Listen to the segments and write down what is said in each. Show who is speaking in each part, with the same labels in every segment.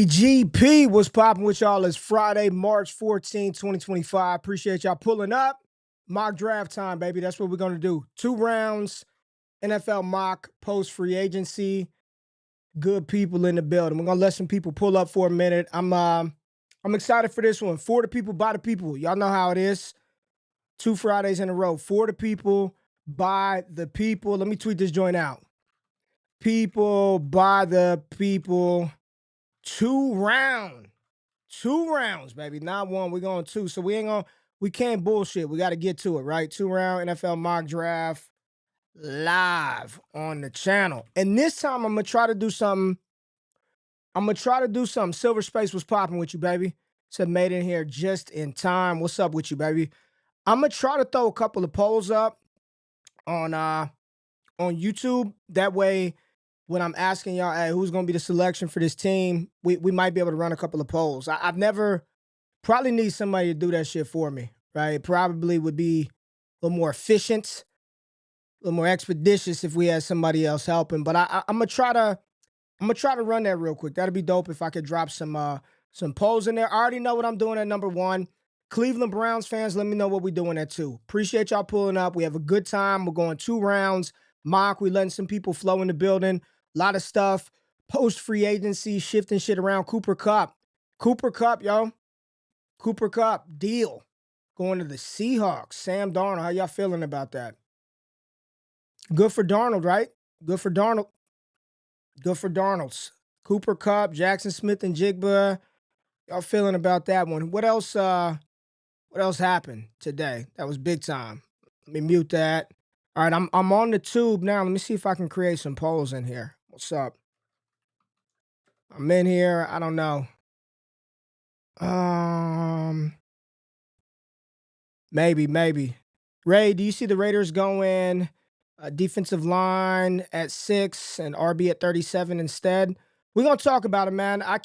Speaker 1: BGP was popping with y'all. It's Friday, March 14, 2025. Appreciate y'all pulling up. Mock draft time, baby. That's what we're going to do. 2 rounds, NFL mock, post free agency. Good people in the building. We're going to let some people pull up for a minute. I'm excited for this one. For the people, by the people. Y'all know how it is. 2 Fridays in a row. For the people, by the people. Let me tweet this joint out. People, by the people. 2 rounds, baby. Not 1. We're going 2. So we can't bullshit. We got to get to it, right? 2 round NFL mock draft live on the channel. And this time I'm gonna try to do something. Silver Space was popping with you, baby. Said made in here just in time. What's up with you, baby? I'm gonna try to throw a couple of polls up on YouTube. That way, when I'm asking y'all, hey, who's going to be the selection for this team, we might be able to run a couple of polls. I've never, probably need somebody to do that shit for me, right? It probably would be a little more efficient, a little more expeditious if we had somebody else helping. But I'm gonna try to run that real quick. That'd be dope if I could drop some polls in there. I already know what I'm doing at number 1. Cleveland Browns fans, let me know what we're doing at 2. Appreciate y'all pulling up. We have a good time. We're going 2 rounds. Mock, we letting some people flow in the building. A lot of stuff. Post free agency, shifting shit around. Cooper Kupp, yo. Cooper Kupp, deal. Going to the Seahawks. Sam Darnold, how y'all feeling about that? Good for Darnold, right? Good for Darnold. Good for Darnold's. Cooper Kupp, Jackson Smith and Jigba. Y'all feeling about that one? What else happened today? That was big time. Let me mute that. All right, I'm on the tube now. Let me see if I can create some polls in here. What's up? I'm in here. I don't know. Maybe. Ray, do you see the Raiders going defensive line at 6 and RB at 37 instead? We're going to talk about it, man. I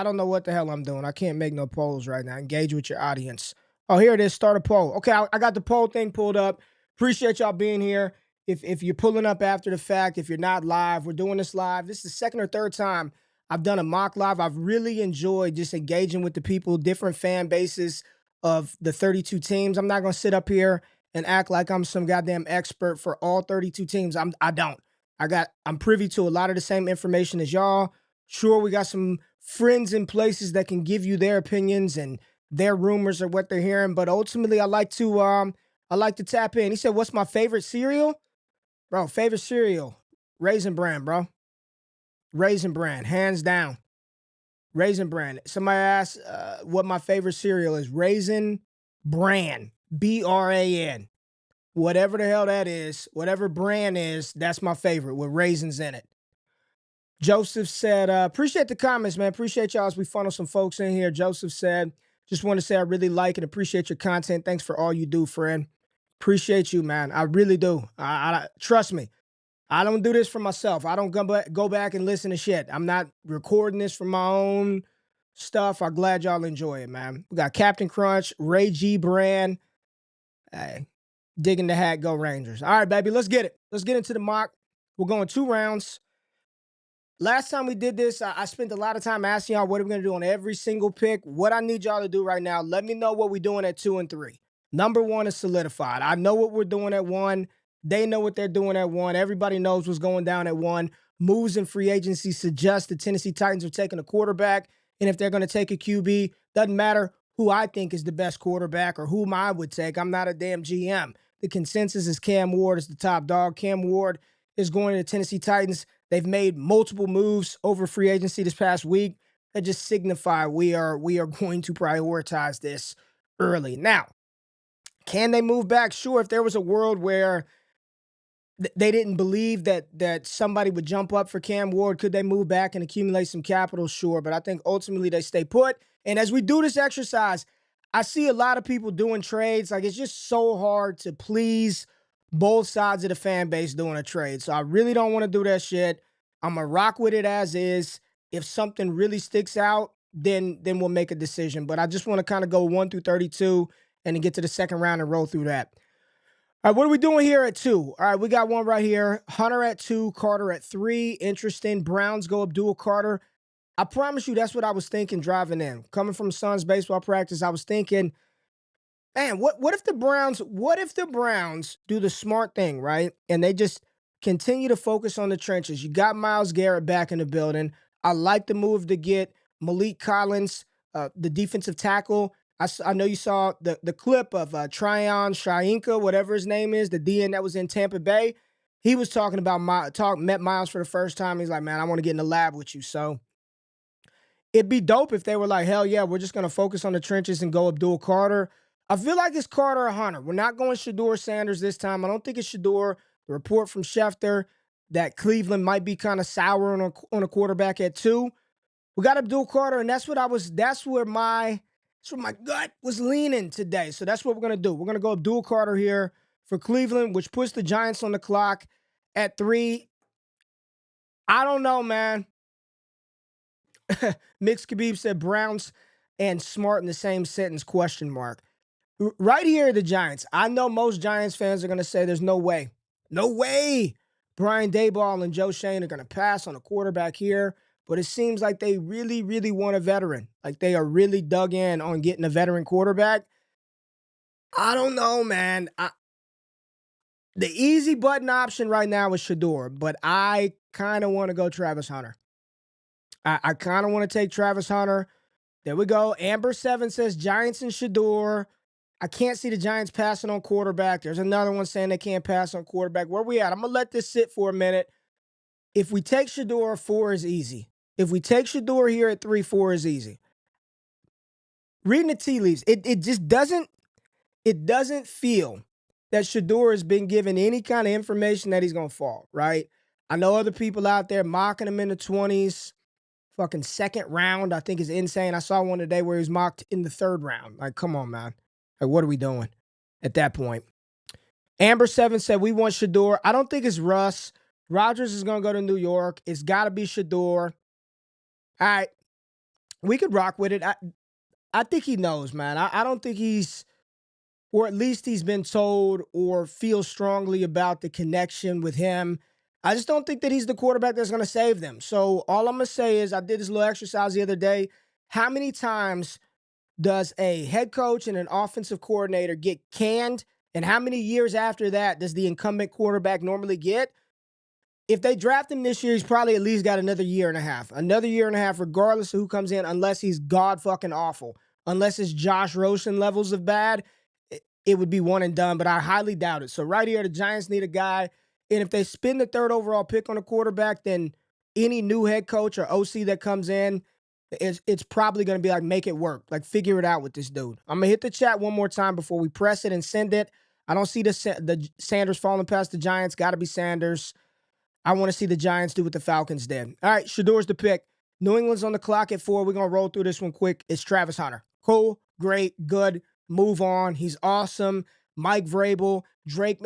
Speaker 1: don't know what the hell I'm doing. I can't make no polls right now. Engage with your audience. Oh, here it is. Start a poll. Okay, I got the poll thing pulled up. Appreciate y'all being here. If you're pulling up after the fact, if you're not live, we're doing this live. This is the 2nd or 3rd time I've done a mock live. I've really enjoyed just engaging with the people, different fan bases of the 32 teams. I'm not going to sit up here and act like I'm some goddamn expert for all 32 teams. I'm privy to a lot of the same information as y'all. Sure, we got some friends in places that can give you their opinions and their rumors or what they're hearing, but ultimately I like to tap in. He said, "What's my favorite cereal?" Bro, favorite cereal, Raisin Bran, bro. Raisin Bran, hands down. Raisin Bran. Somebody asked what my favorite cereal is. Raisin Bran, B-R-A-N. Whatever the hell that is, whatever brand is, that's my favorite with raisins in it. Joseph said, appreciate the comments, man. Appreciate y'all as we funnel some folks in here. Joseph said, just want to say I really like and appreciate your content. Thanks for all you do, friend. Appreciate you, man. I really do. I trust me. I don't do this for myself. I don't go back and listen to shit. I'm not recording this for my own stuff. I'm glad y'all enjoy it, man. We got Captain Crunch, Ray G. Brand. Hey, digging the hat, go Rangers. All right, baby, let's get it. Let's get into the mock. We're going 2 rounds. Last time we did this, I spent a lot of time asking y'all what are we going to do on every single pick. What I need y'all to do right now, let me know what we're doing at 2 and 3. Number 1 is solidified. I know what we're doing at 1. They know what they're doing at 1. Everybody knows what's going down at 1. Moves in free agency suggest the Tennessee Titans are taking a quarterback. And if they're going to take a QB, doesn't matter who I think is the best quarterback or whom I would take. I'm not a damn GM. The consensus is Cam Ward is the top dog. Cam Ward is going to the Tennessee Titans. They've made multiple moves over free agency this past week that just signify we are going to prioritize this early. Now, can they move back? Sure. If there was a world where they didn't believe that somebody would jump up for Cam Ward, could they move back and accumulate some capital? Sure. But I think ultimately they stay put. And as we do this exercise, I see a lot of people doing trades. Like, it's just so hard to please both sides of the fan base doing a trade. So I really don't want to do that shit. I'm going to rock with it as is. If something really sticks out, then we'll make a decision. But I just want to kind of go 1 through 32 and then get to the 2nd round and roll through that. All right, what are we doing here at 2? All right, we got one right here. Hunter at 2, Carter at 3. Interesting. Browns go Abdul Carter. I promise you that's what I was thinking driving in. Coming from Suns baseball practice, I was thinking, man, what if the Browns do the smart thing, right? And they just continue to focus on the trenches. You got Myles Garrett back in the building. I like the move to get Malik Collins, the defensive tackle. I know you saw the clip of Tryon Shainka, whatever his name is, the DN that was in Tampa Bay. He was talking about met Miles for the first time. He's like, man, I want to get in the lab with you. So it'd be dope if they were like, hell yeah, we're just going to focus on the trenches and go Abdul Carter. I feel like it's Carter or Hunter. We're not going Shedeur Sanders this time. I don't think it's Shedeur. The report from Schefter that Cleveland might be kind of sour on a quarterback at 2. We got Abdul Carter, and that's where my gut was leaning today. So that's what we're gonna do. We're gonna go Abdul Carter here for Cleveland, which puts the Giants on the clock at 3. I don't know, man. Mix Khabib said Browns and smart in the same sentence, question mark. Right here, the Giants. I know most Giants fans are going to say there's no way. No way Brian Daboll and Joe Shane are going to pass on a quarterback here. But it seems like they really, really want a veteran. Like they are really dug in on getting a veteran quarterback. I don't know, man. The easy button option right now is Shedeur, but I kind of want to go Travis Hunter. I kind of want to take Travis Hunter. There we go. Amber 7 says Giants and Shedeur. I can't see the Giants passing on quarterback. There's another one saying they can't pass on quarterback. Where we at? I'm going to let this sit for a minute. If we take Shedeur, 4 is easy. If we take Shedeur here at 3, 4 is easy. Reading the tea leaves, it just doesn't feel that Shedeur has been given any kind of information that he's going to fall, right? I know other people out there mocking him in the 20s. Fucking second round, I think is insane. I saw one today where he was mocked in the 3rd round. Like, come on, man. Like, what are we doing at that point? Amber 7 said, we want Shedeur. I don't think it's Russ. Rodgers is going to go to New York. It's got to be Shedeur. All right. We could rock with it. I think he knows, man. I don't think he's, or at least he's been told or feels strongly about the connection with him. I just don't think that he's the quarterback that's going to save them. So all I'm going to say is I did this little exercise the other day. How many times does a head coach and an offensive coordinator get canned? And how many years after that does the incumbent quarterback normally get? If they draft him this year, he's probably at least got another year and a half. Another year and a half, regardless of who comes in, unless he's god fucking awful. Unless it's Josh Rosen levels of bad, it would be one and done, but I highly doubt it. So right here, the Giants need a guy. And if they spend the 3rd overall pick on a quarterback, then any new head coach or OC that comes in, it's probably going to be like, make it work. Like, figure it out with this dude. I'm going to hit the chat one more time before we press it and send it. I don't see the Sanders falling past the Giants. Got to be Sanders. I want to see the Giants do what the Falcons did. All right, Shedeur's the pick. New England's on the clock at 4. We're going to roll through this one quick. It's Travis Hunter. Cool, great, good. Move on. He's awesome. Mike Vrabel, Drake.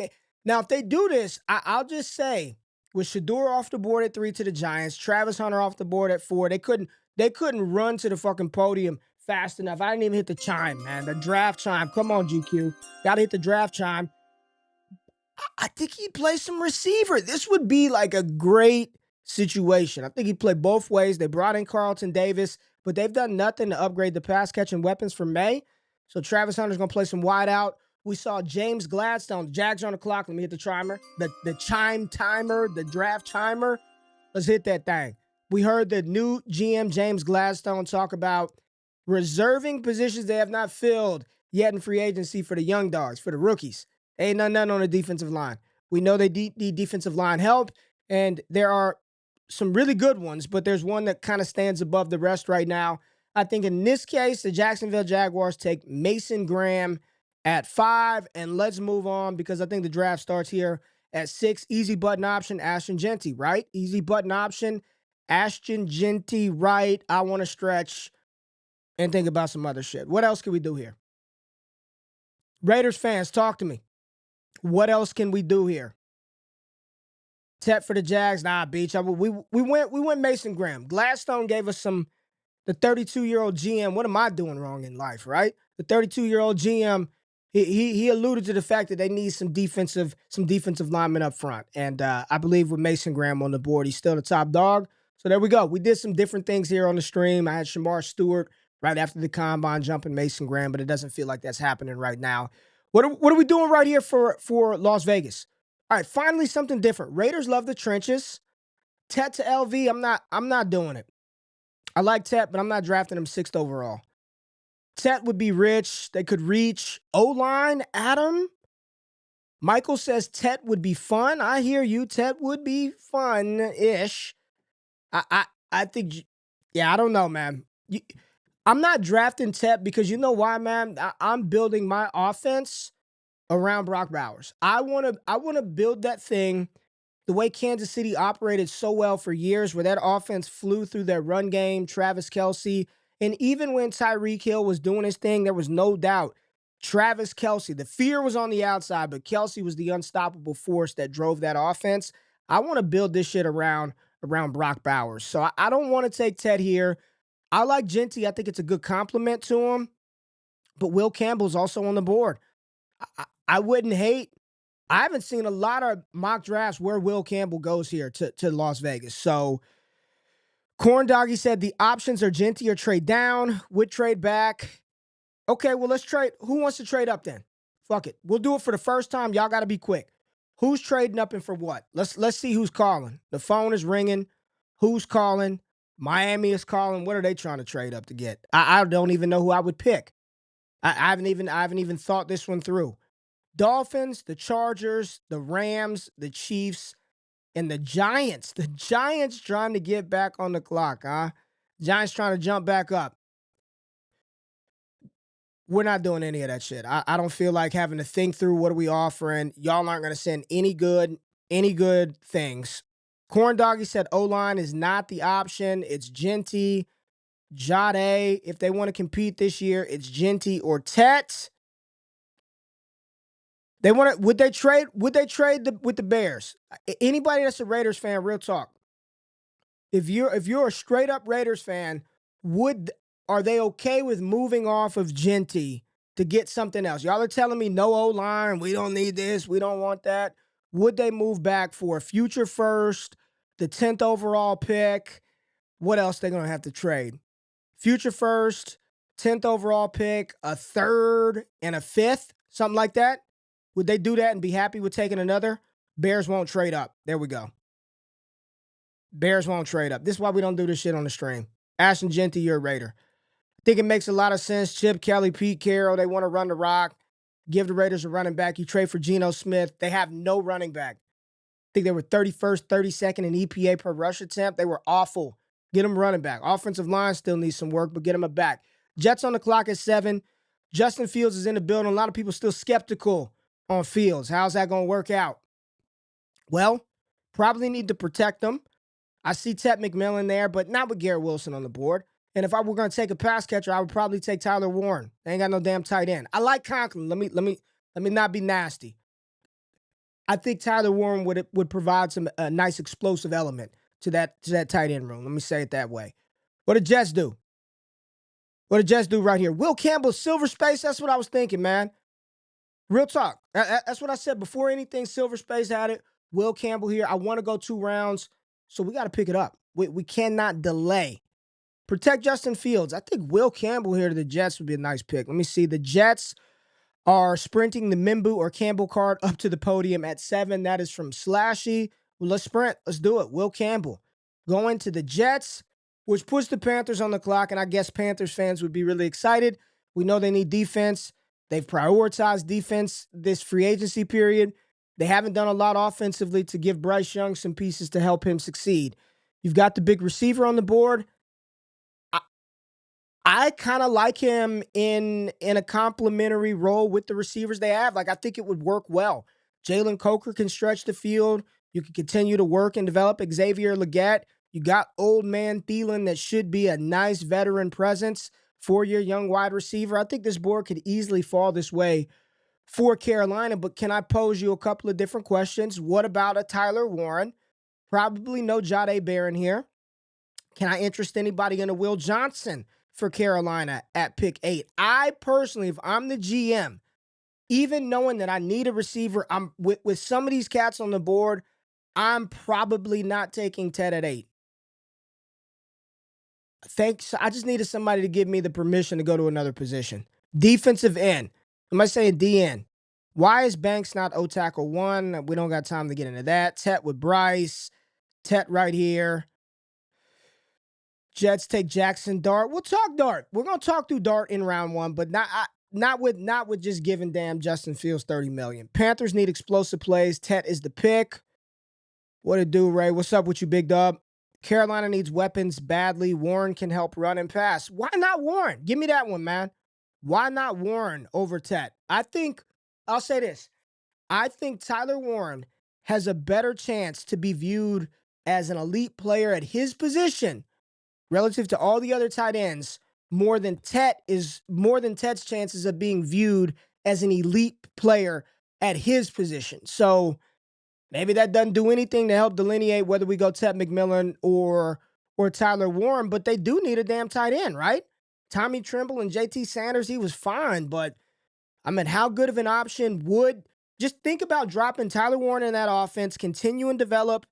Speaker 1: Now, if they do this, I'll just say, with Shedeur off the board at 3 to the Giants, Travis Hunter off the board at 4, they couldn't run to the fucking podium fast enough. I didn't even hit the chime, man. The draft chime. Come on, GQ. Got to hit the draft chime. I think he'd play some receiver. This would be like a great situation. I think he'd play both ways. They brought in Carlton Davis, but they've done nothing to upgrade the pass catching weapons for May. So Travis Hunter's going to play some wide out. We saw James Gladstone. Jags on the clock. Let me hit the chimer. The chime timer, the draft timer. Let's hit that thing. We heard the new GM, James Gladstone, talk about reserving positions they have not filled yet in free agency for the young dogs, for the rookies. Ain't nothing on the defensive line. We know they need defensive line help, and there are some really good ones, but there's one that kind of stands above the rest right now. I think in this case, the Jacksonville Jaguars take Mason Graham at 5, and let's move on because I think the draft starts here at 6. Easy button option, Ashton Jeanty, right? Easy button option, Ashton Jeanty, right? I want to stretch and think about some other shit. What else can we do here? Raiders fans, talk to me. What else can we do here? Tet for the Jags, nah, Beach. We went Mason Graham. Gladstone gave us the 32-year-old GM. What am I doing wrong in life, right? The 32-year-old GM, he alluded to the fact that they need some defensive linemen up front. And I believe with Mason Graham on the board, he's still the top dog. So there we go. We did some different things here on the stream. I had Shamar Stewart right after the combine jumping Mason Graham, but it doesn't feel like that's happening right now. What are we doing right here for Las Vegas? All right, finally something different. Raiders love the trenches. Tet to LV, I'm not doing it. I like Tet, but I'm not drafting him sixth overall. Tet would be rich. They could reach. O-line, Adam. Michael says Tet would be fun. I hear you. Tet would be fun-ish. I think, yeah, I don't know, man. I'm not drafting Tet because you know why, man? I'm building my offense around Brock Bowers. I wanna build that thing the way Kansas City operated so well for years, where that offense flew through their run game, Travis Kelce. And even when Tyreek Hill was doing his thing, there was no doubt Travis Kelce, the fear was on the outside, but Kelce was the unstoppable force that drove that offense. I want to build this shit around Brock Bowers. So I don't want to take Ted here. I like Jeanty. I think it's a good compliment to him. But Will Campbell's also on the board. I wouldn't hate. I haven't seen a lot of mock drafts where Will Campbell goes here to Las Vegas. So Corn Doggy said the options are Jeanty or trade down, would trade back. Okay, well, let's trade. Who wants to trade up then? Fuck it. We'll do it for the first time. Y'all got to be quick. Who's trading up and for what? Let's see who's calling. The phone is ringing. Who's calling? Miami is calling. What are they trying to trade up to get? I don't even know who I would pick. I haven't even thought this one through. Dolphins, the Chargers, the Rams, the Chiefs, and the Giants. The Giants trying to get back on the clock, huh? Giants trying to jump back up. We're not doing any of that shit. I don't feel like having to think through what are we offering. Y'all aren't going to send any good things. Corn Doggy said O-line is not the option. It's Jeanty, Jahdae. If they want to compete this year, it's Jeanty or Tet. They want to. Would they trade with the Bears? Anybody that's a Raiders fan, real talk. If you're a straight up Raiders fan, are they okay with moving off of Jeanty to get something else? Y'all are telling me no O-line, we don't need this, we don't want that. Would they move back for a future first, the 10th overall pick? What else they gonna have to trade? Future first, 10th overall pick, a third, and a fifth, something like that. Would they do that and be happy with taking another? Bears won't trade up. There we go. Bears won't trade up. This is why we don't do this shit on the stream. Ashton Jeanty, you're a Raider. I think it makes a lot of sense. Chip Kelly, Pete Carroll, they want to run the rock. Give the Raiders a running back. You trade for Geno Smith. They have no running back. I think they were 31st, 32nd in EPA per rush attempt. They were awful. Get them running back. Offensive line still needs some work, but get them a back. Jets on the clock at 7. Justin Fields is in the building. A lot of people still skeptical on Fields. How's that going to work out? Well, probably need to protect them. I see Tet McMillan there, but not with Garrett Wilson on the board. And if I were going to take a pass catcher, I would probably take Tyler Warren. They ain't got no damn tight end. I like Conklin. Let me not be nasty. I think Tyler Warren would provide a nice explosive element to that tight end room. Let me say it that way. What did Jets do? What did Jets do right here? Will Campbell, Silver Space. That's what I was thinking, man. Real talk. That's what I said before anything. Silver Space had it. Will Campbell here. I want to go 2 rounds, so we got to pick it up. We cannot delay. Protect Justin Fields. I think Will Campbell here to the Jets would be a nice pick. Let me see. The Jets are sprinting the Membou or Campbell card up to the podium at 7. That is from Slashy. Well, let's sprint. Let's do it. Will Campbell going to the Jets, which puts the Panthers on the clock, and I guess Panthers fans would be really excited. We know they need defense. They've prioritized defense this free agency period. They haven't done a lot offensively to give Bryce Young some pieces to help him succeed. You've got the big receiver on the board. I kind of like him in a complementary role with the receivers they have. Like, I think it would work well. Jalen Coker can stretch the field. You can continue to work and develop Xavier Legette. You got old man Thielen that should be a nice veteran presence for your young wide receiver. I think this board could easily fall this way for Carolina, but can I pose you a couple of different questions? What about a Tyler Warren? Probably no Jahdae Barron here. Can I interest anybody in a Will Johnson for Carolina at pick 8? I personally, if I'm the GM, even knowing that I need a receiver, I'm with some of these cats on the board, I'm probably not taking Ted at 8. Thanks. I just needed somebody to give me the permission to go to another position. Defensive end. Am I saying DN? Why is Banks not O tackle one? We don't got time to get into that. Tet with Bryce. Tet right here. Jets take Jackson. Dart. We'll talk Dart. We're gonna talk through Dart in round one, but not with just giving damn Justin Fields $30 million. Panthers need explosive plays. Tet is the pick. What it do, Ray? What's up with you, big dub? Carolina needs weapons badly. Warren can help run and pass. Why not Warren? Give me that one, man. Why not Warren over Tet? I'll say this. I think Tyler Warren has a better chance to be viewed as an elite player at his position relative to all the other tight ends more than Tet's chances of being viewed as an elite player at his position. So maybe that doesn't do anything to help delineate whether we go Tet McMillan or Tyler Warren, but they do need a damn tight end, right? Tommy Tremble and JT Sanders, he was fine, but I mean, how good of an option would just think about dropping Tyler Warren in that offense, continuing to develop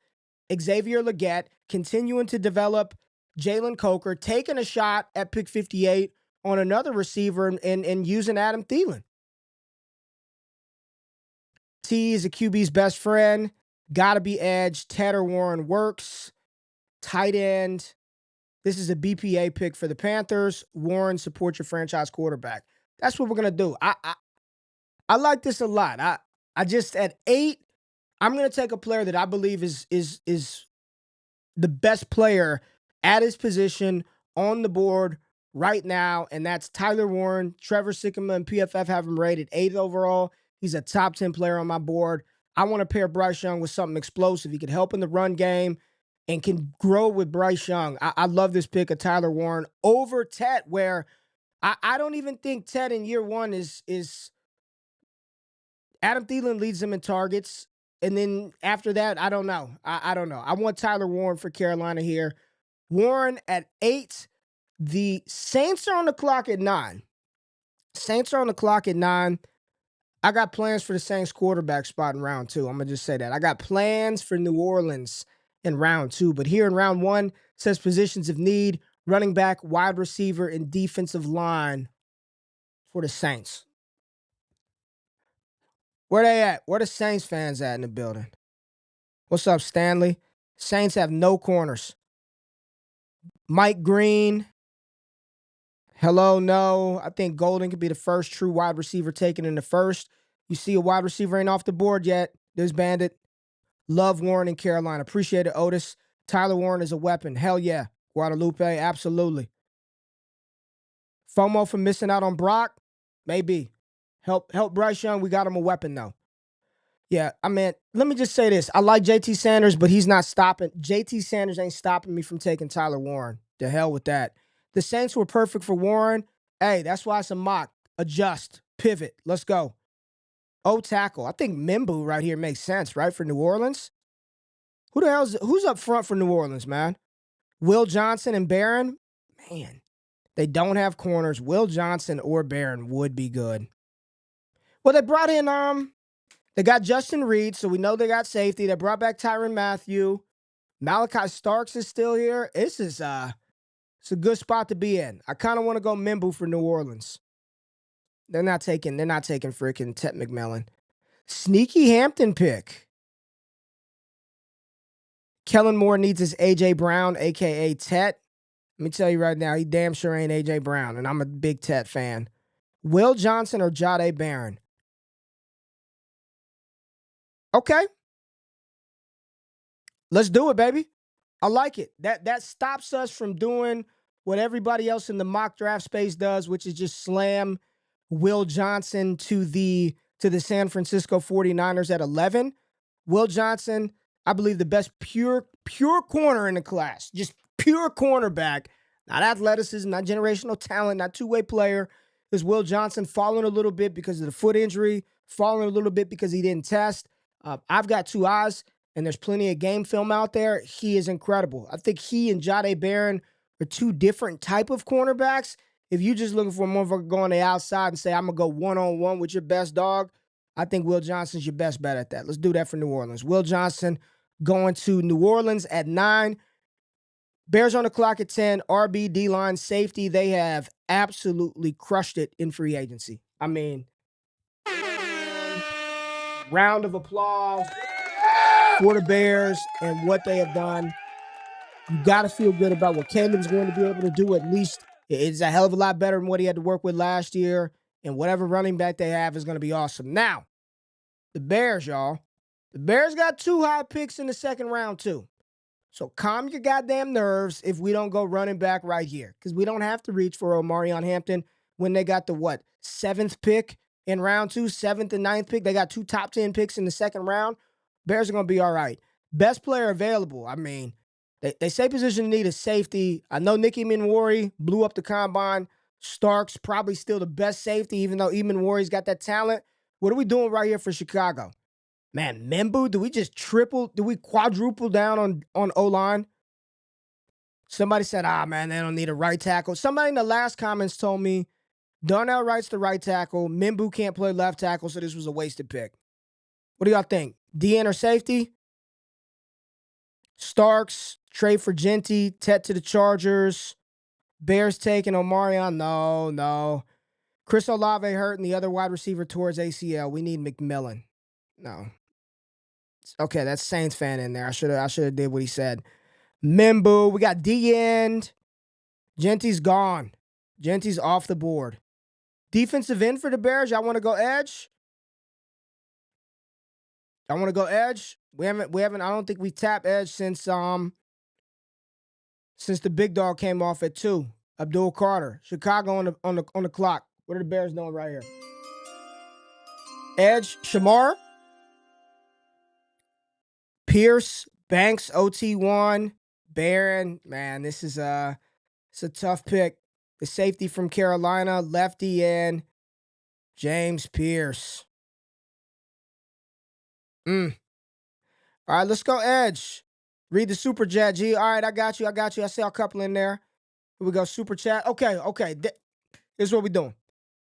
Speaker 1: Xavier Legette, continuing to develop Jalen Coker, taking a shot at pick 58 on another receiver and using Adam Thielen. T is a QB's best friend. Gotta be edge. Ted or Warren works. Tight end. This is a BPA pick for the Panthers. Warren, support your franchise quarterback. That's what we're gonna do. I like this a lot. I just at 8, I'm gonna take a player that I believe is the best player at his position on the board right now, and that's Tyler Warren. Trevor Sikkema and PFF have him rated 8th overall. He's a top 10 player on my board. I want to pair Bryce Young with something explosive. He could help in the run game and can grow with Bryce Young. I love this pick of Tyler Warren over Tet, where I don't even think Tet in year one is Adam Thielen leads them in targets. And then after that, I don't know. I don't know. I want Tyler Warren for Carolina here. Warren at 8. The Saints are on the clock at 9. I got plans for the Saints quarterback spot in round 2. I'm going to just say that. I got plans for New Orleans in round 2. But here in round 1, says positions of need, running back, wide receiver, and defensive line for the Saints. Where they at? Where the Saints fans at in the building? What's up, Stanley? Saints have no corners. Mike Green. Hello, no. I think Golden could be the first true wide receiver taken in the first. You see a wide receiver ain't off the board yet. There's Bandit. Love Warren in Carolina. Appreciate it, Otis. Tyler Warren is a weapon. Hell yeah. Guadalupe, absolutely. FOMO for missing out on Brock? Maybe. Help Bryce Young. We got him a weapon, though. Yeah, I mean, let me just say this. I like JT Sanders, but he's not stopping. JT Sanders ain't stopping me from taking Tyler Warren. The hell with that. The Saints were perfect for Warren. Hey, that's why it's a mock. Adjust. Pivot. Let's go. O tackle. I think Membou right here makes sense, right, for New Orleans? Who's up front for New Orleans, man? Will Johnson and Barron? Man, they don't have corners. Will Johnson or Barron would be good. Well, they brought in they got Justin Reed, so we know they got safety. They brought back Tyrann Mathieu. Malachi Starks is still here. It's a good spot to be in. I kind of want to go Membou for New Orleans. They're not taking freaking Tet McMillan. Sneaky Hampton pick. Kellen Moore needs his A.J. Brown, a.k.a. Tet. Let me tell you right now, he damn sure ain't A.J. Brown, and I'm a big Tet fan. Will Johnson or Jahdae Barron? Okay. Let's do it, baby. I like it. That stops us from doing what everybody else in the mock draft space does, which is just slam Will Johnson to the San Francisco 49ers at 11. Will Johnson, I believe the best pure corner in the class. Just pure cornerback. Not athleticism, not generational talent, not two-way player. Is Will Johnson falling a little bit because of the foot injury, falling a little bit because he didn't test. I've got 2 eyes, and there's plenty of game film out there. He is incredible. I think he and Jahdae Barron are 2 different type of cornerbacks. If you're just looking for a motherfucker go on the outside and say, I'm going to go one-on-one with your best dog, I think Will Johnson's your best bet at that. Let's do that for New Orleans. Will Johnson going to New Orleans at 9. Bears on the clock at 10. RB, D-line, safety. They have absolutely crushed it in free agency. I mean, round of applause for the Bears and what they have done. You got to feel good about what Cannon's going to be able to do. At least it's a hell of a lot better than what he had to work with last year. And whatever running back they have is going to be awesome. Now, the Bears, y'all. The Bears got 2 high picks in the second round, too. So calm your goddamn nerves if we don't go running back right here. Because we don't have to reach for Omarion Hampton when they got the, 7th pick in round 2, 7th and ninth pick. They got 2 top 10 picks in the second round. Bears are going to be all right. Best player available. I mean, they say position need a safety. I know Nicky Minwari blew up the combine. Starks probably still the best safety, even though Minwari's got that talent. What are we doing right here for Chicago? Man, Membou, do we quadruple down on O-line? Somebody said, man, they don't need a right tackle. Somebody in the last comments told me Darnell Wright's the right tackle. Membou can't play left tackle, so this was a wasted pick. What do y'all think? DN or safety? Starks, trade for Jeanty, Tet to the Chargers. Bears taking Omarion. No. Chris Olave hurt and the other wide receiver towards ACL. We need McMillan. No. Okay, that's Saints fan in there. I should have did what he said. Membou, we got D end. Jeanty's gone. Jeanty's off the board. Defensive end for the Bears. Y'all want to go edge? I want to go edge. We haven't. I don't think we tapped edge since the big dog came off at 2. Abdul Carter. Chicago on the clock. What are the Bears doing right here? Edge, Shamar. Pearce, Banks, OT1, Barron. Man, this is it's a tough pick. The safety from Carolina, lefty in James Pearce. All right, let's go edge. Read the super chat, G. All right, I got you. I saw a couple in there. Here we go, super chat. Okay. Here's what we're doing.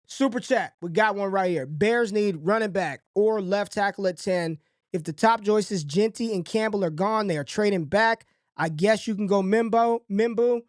Speaker 1: Super chat. We got one right here. Bears need running back or left tackle at 10. If the top choices, Jeanty and Campbell, are gone, they are trading back. I guess you can go Membou.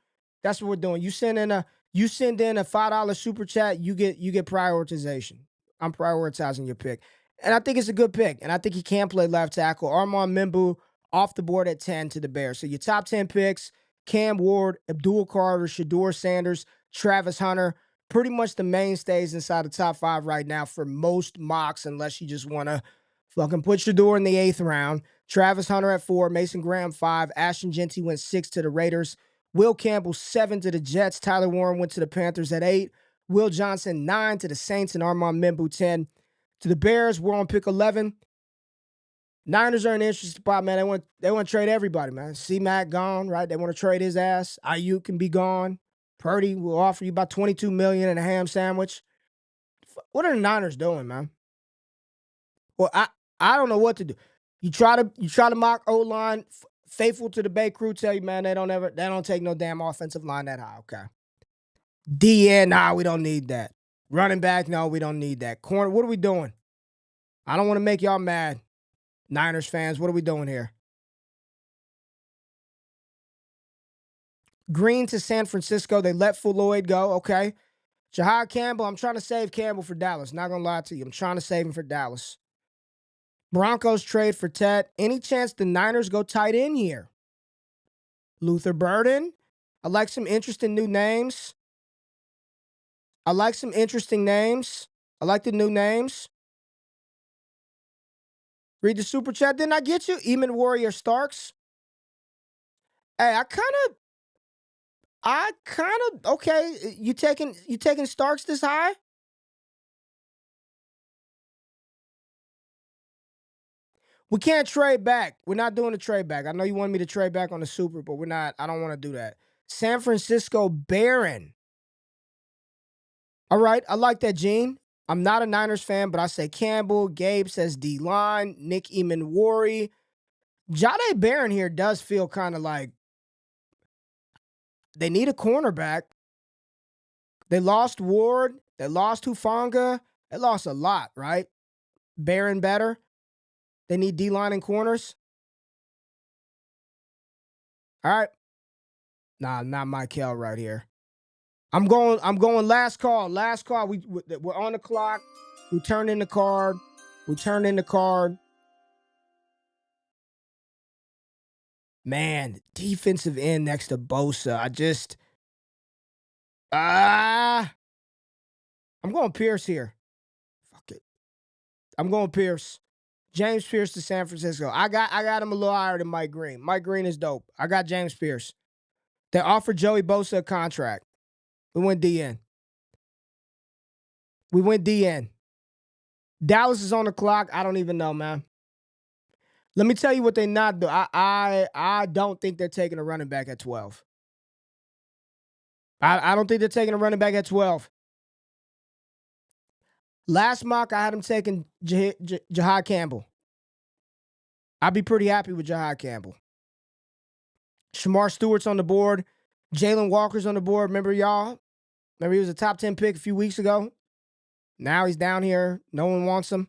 Speaker 1: That's what we're doing. You send in a $5 super chat, you get prioritization. I'm prioritizing your pick. And I think it's a good pick. And I think he can play left tackle. Armand Membou off the board at 10 to the Bears. So your top 10 picks, Cam Ward, Abdul Carter, Shedeur Sanders, Travis Hunter, pretty much the mainstays inside the top 5 right now for most mocks, unless you just want to fucking put Shedeur in the 8th round. Travis Hunter at 4, Mason Graham 5, Ashton Jeanty went 6 to the Raiders, Will Campbell 7 to the Jets, Tyler Warren went to the Panthers at 8, Will Johnson 9 to the Saints, and Armand Membou 10 to the Bears. We're on pick 11. Niners are in an interesting spot, man. They want to trade everybody, man. C-Mac gone, right? They want to trade his ass. Ayuk can be gone. Purdy will offer you about $22 million and a ham sandwich. What are the Niners doing, man? Well, I don't know what to do. You try to mock O-line, faithful to the Bay crew tell you, man, they don't take no damn offensive line that high. Okay. DN, nah, we don't need that. Running back, no, we don't need that. Corner, what are we doing? I don't want to make y'all mad. Niners fans, what are we doing here? Green to San Francisco. They let Floyd go. Okay. Jahdae Campbell, I'm trying to save Campbell for Dallas. Not going to lie to you. I'm trying to save him for Dallas. Broncos trade for Ted. Any chance the Niners go tight end here? Luther Burden. I like some interesting new names. I like the new names. Read the super chat. Didn't I get you? Eamon Warrior Starks. Hey, okay. You taking Starks this high? We can't trade back. We're not doing a trade back. I know you want me to trade back on the super, but we're not. I don't want to do that. San Francisco Barron. All right. I like that, Gene. I'm not a Niners fan, but I say Campbell. Gabe says D-line. Nick Eamon-Wari. Jahdae Barron here does feel kind of like they need a cornerback. They lost Ward. They lost Hufanga. They lost a lot, right? Barron better. They need D-line and corners. All right. Nah, not Michael right here. I'm going last call. Last call. We're on the clock. We turn in the card. We turn in the card. Man, defensive end next to Bosa. Ah, I'm going Pearce here. Fuck it. I'm going Pearce. James Pearce to San Francisco. I got him a little higher than Mike Green. Mike Green is dope. I got James Pearce. They offered Joey Bosa a contract. We went DN. We went DN. Dallas is on the clock. I don't even know, man. Let me tell you what they not do. I don't think they're taking a running back at 12. I don't think they're taking a running back at 12. Last mock, I had him taking Jahdae Campbell. I'd be pretty happy with Jahdae Campbell. Shamar Stewart's on the board. Jalen Walker's on the board. Remember, y'all? Remember he was a top 10 pick a few weeks ago? Now he's down here. No one wants him.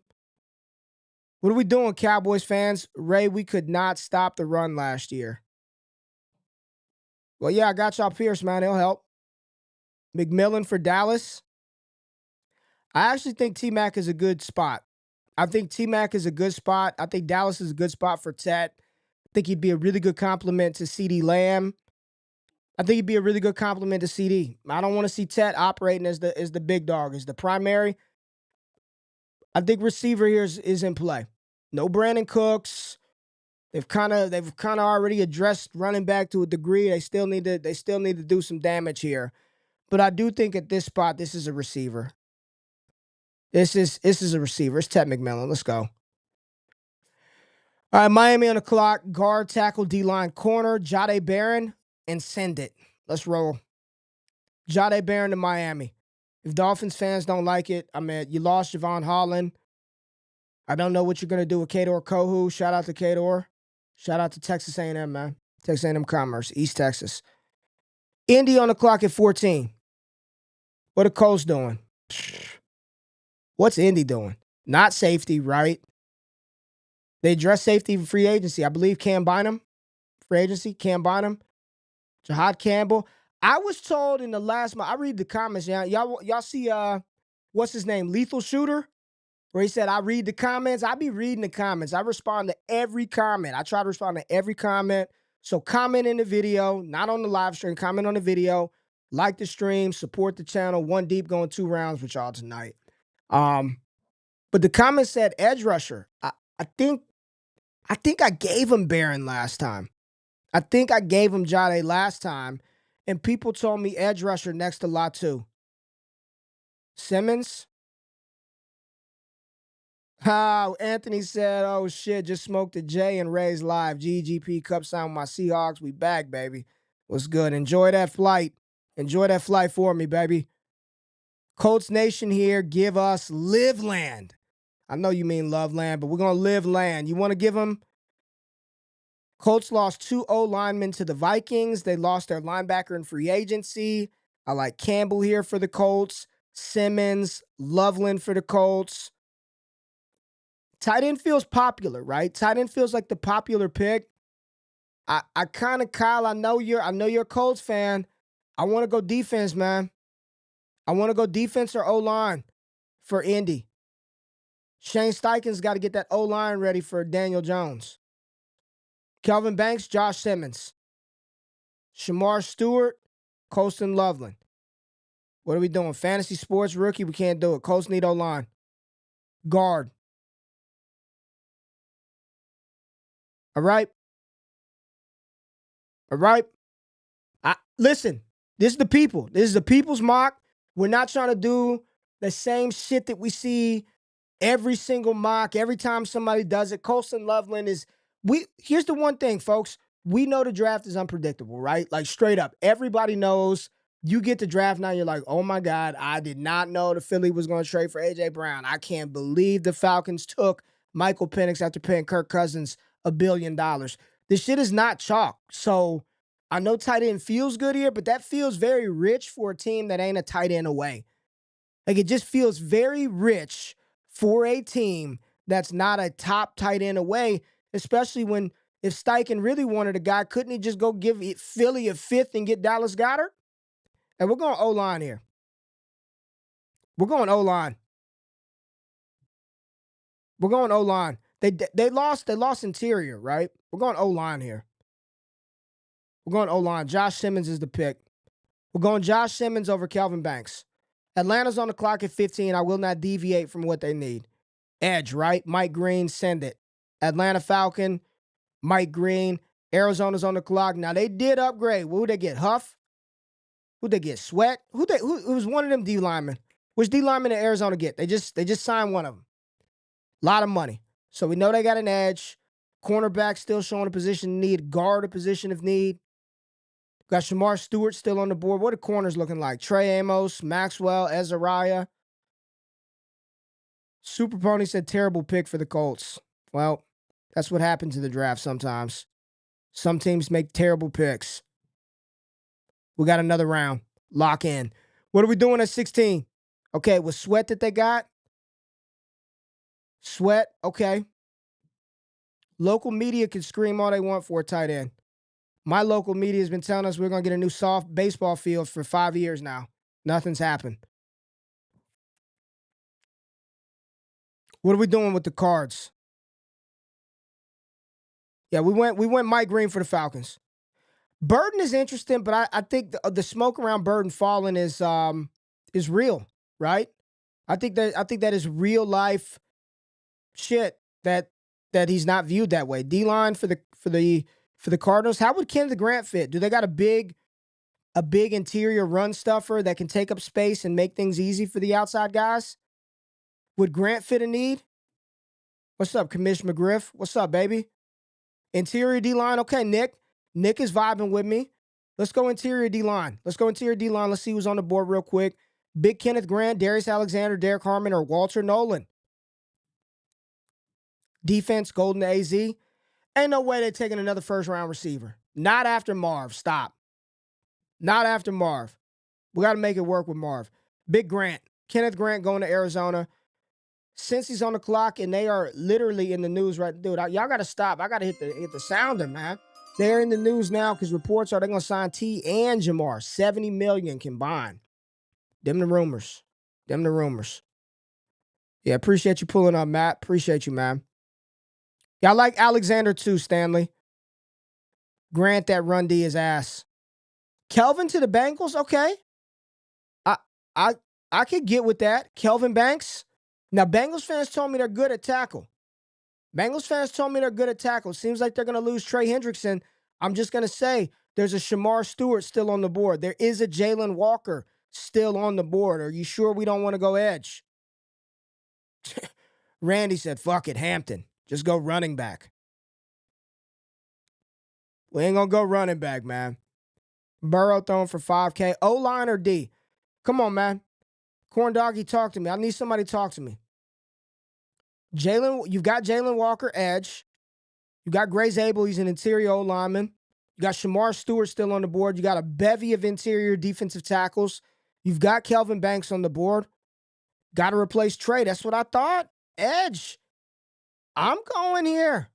Speaker 1: What are we doing, Cowboys fans? Ray, we could not stop the run last year. Well, yeah, I got y'all Pearce, man. He'll help. McMillan for Dallas. I actually think T-Mac is a good spot. I think T-Mac is a good spot. I think Dallas is a good spot for Tet. I think he'd be a really good compliment to CeeDee Lamb. I think he'd be a really good compliment to CD. I don't want to see Tet operating as the big dog, as the primary. I think receiver here is in play. No Brandon Cooks. They've kind of already addressed running back to a degree. They still need to do some damage here. But I do think at this spot, this is a receiver. This is a receiver. It's Ted McMillan. Let's go. All right, Miami on the clock. Guard, tackle, D-line, corner. Jahdae Barron, and send it. Let's roll. Jahdae Barron to Miami. If Dolphins fans don't like it, I mean, you lost Javon Holland. I don't know what you're going to do with Kador Kohu. Shout out to Kador. Shout out to Texas A&M, man. Texas A&M Commerce, East Texas. Indy on the clock at 14. What are Colts doing? What's Indy doing? Not safety, right? They address safety for free agency. I believe Cam Bynum, free agency, Cam Bynum, Jahdae Campbell. I was told in the last month, I read the comments, y'all see what's his name? Lethal Shooter? Where he said, I read the comments. I be reading the comments. I respond to every comment. I try to respond to every comment. So comment in the video, not on the live stream, comment on the video, like the stream, support the channel. One deep going 2 rounds with y'all tonight. But the comment said edge rusher. I think I gave him Barron last time. I think I gave him Jahdae last time. And people told me edge rusher next to Latu. Simmons. Oh, Anthony said, oh shit, just smoked a J and Ray's live. GGP Cup sign with my Seahawks. We back, baby. What's good? Enjoy that flight. Enjoy that flight for me, baby. Colts Nation here. Give us live land. I know you mean love land, but we're going to live land. You want to give them? Colts lost 2 O-linemen to the Vikings. They lost their linebacker in free agency. I like Campbell here for the Colts. Simmons, Loveland for the Colts. Tight end feels popular, right? Tight end feels like the popular pick. I kind of, Kyle, I know you're a Colts fan. I want to go defense, man. I want to go defense or O-line for Indy. Shane Steichen's got to get that O-line ready for Daniel Jones. Kelvin Banks, Josh Simmons. Shamar Stewart, Colston Loveland. What are we doing? Fantasy sports rookie? We can't do it. Colts need O-line. Guard. All right. All right. Listen, this is the people. This is the people's mock. We're not trying to do the same shit that we see every single mock, every time somebody does it. Colston Loveland is, here's the one thing, folks. We know the draft is unpredictable, right? Like straight up. Everybody knows you get the draft now, you're like, oh my God, I did not know the Philly was going to trade for A.J. Brown. I can't believe the Falcons took Michael Penix after paying Kirk Cousins $1 billion. This shit is not chalk. So I know tight end feels good here, but that feels very rich for a team that ain't a tight end away. Like it just feels very rich for a team that's not a top tight end away, especially when If Steichen really wanted a guy, couldn't he just go give Philly a fifth and get Dallas Goedert? And we're going O-line here. We're going O-line. We're going O-line. They lost interior, right? We're going O-line here. We're going O-line. Josh Simmons is the pick. We're going Josh Simmons over Kelvin Banks. Atlanta's on the clock at 15. I will not deviate from what they need. Edge, right? Mike Green, send it. Atlanta Falcon, Mike Green. Arizona's on the clock. Now, they did upgrade. Who'd they get? Huff? Who'd they get? Sweat? Who was one of them D linemen? Which D lineman did Arizona get? They just signed one of them. A lot of money. So we know they got an edge. Cornerback still showing a position of need. Guard a position of need. Got Shamar Stewart still on the board. What are corners looking like? Trey Amos, Maxwell, Ezariah. Super Pony said terrible pick for the Colts. Well, that's what happens in the draft sometimes. Some teams make terrible picks. We got another round. Lock in. What are we doing at 16? Okay, with Sweat that they got? Sweat, okay. Local media can scream all they want for a tight end. My local media has been telling us we're going to get a new soft baseball field for 5 years now. Nothing's happened. What are we doing with the Cards? Yeah, we went Mike Green for the Falcons. Burden is interesting, but I think the smoke around Burden falling is real, right? I think that is real life shit that he's not viewed that way. D-line for the Cardinals. How would Kenneth Grant fit? Do they got a big interior run stuffer that can take up space and make things easy for the outside guys? Would Grant fit a need? What's up, Commissioner McGriff? What's up, baby? Interior D-line. Okay, Nick. Nick is vibing with me. Let's go interior D-line. Let's see who's on the board real quick. Big Kenneth Grant, Darius Alexander, Derek Harmon, or Walter Nolan. Defense, Golden AZ. Ain't no way they're taking another first-round receiver. Not after Marv. Stop. Not after Marv. We got to make it work with Marv. Big Grant. Kenneth Grant going to Arizona. Since he's on the clock, and they are literally in the news right, dude, y'all got to stop. I got to hit the sounder, man. They're in the news now because reports are they're going to sign T and Jamar. $70 million combined. Them the rumors. Yeah, appreciate you pulling up, Matt. Appreciate you, man. Yeah, I like Alexander too, Stanley. Grant that run D his ass. Kelvin to the Bengals, okay. I could get with that. Kelvin Banks. Now, Bengals fans told me they're good at tackle. Seems like they're going to lose Trey Hendrickson. I'm just going to say there's a Shamar Stewart still on the board. There is a Jalen Walker still on the board. Are you sure we don't want to go edge? Randy said, fuck it, Hampton. Just go running back. We ain't going to go running back, man. Burrow throwing for 5K. O-line or D? Come on, man. Corn Doggy, talk to me. I need somebody to talk to me. You've got Jalen Walker, edge. You got Gray Zabel, he's an interior O-lineman. You got Shamar Stewart still on the board. You got a bevy of interior defensive tackles. You've got Kelvin Banks on the board. Got to replace Trey. That's what I thought. Edge. I'm going here.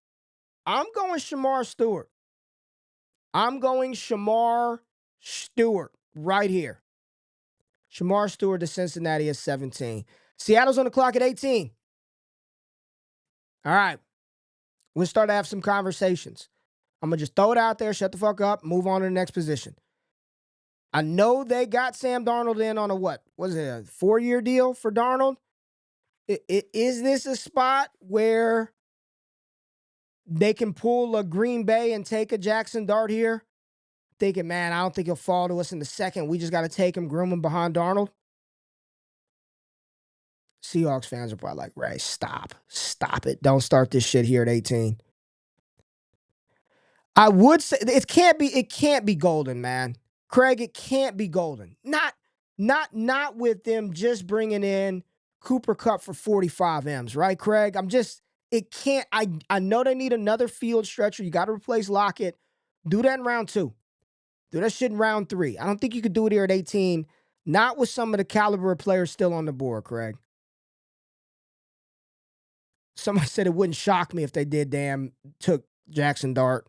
Speaker 1: I'm going Shamar Stewart. Right here. Shamar Stewart to Cincinnati at 17. Seattle's on the clock at 18. All right. We'll start to have some conversations. I'm going to just throw it out there, shut the fuck up, move on to the next position. I know they got Sam Darnold in on a what? Was it a 4-year deal for Darnold? Is this a spot where they can pull a Green Bay and take a Jackson Dart here? Thinking, man, I don't think he'll fall to us in the second. We just got to take him, groom him behind Darnold. Seahawks fans are probably like, Ray, stop it. Don't start this shit here at 18. I would say it can't be Golden, man. Craig, it can't be Golden. Not with them just bringing in Cooper Kupp for 45 M's, right, Craig? It can't. I know they need another field stretcher. You got to replace Lockett. Do that in round 2. Do that shit in round 3. I don't think you could do it here at 18. Not with some of the caliber of players still on the board, Craig. Somebody said it wouldn't shock me if they took Jackson Dart.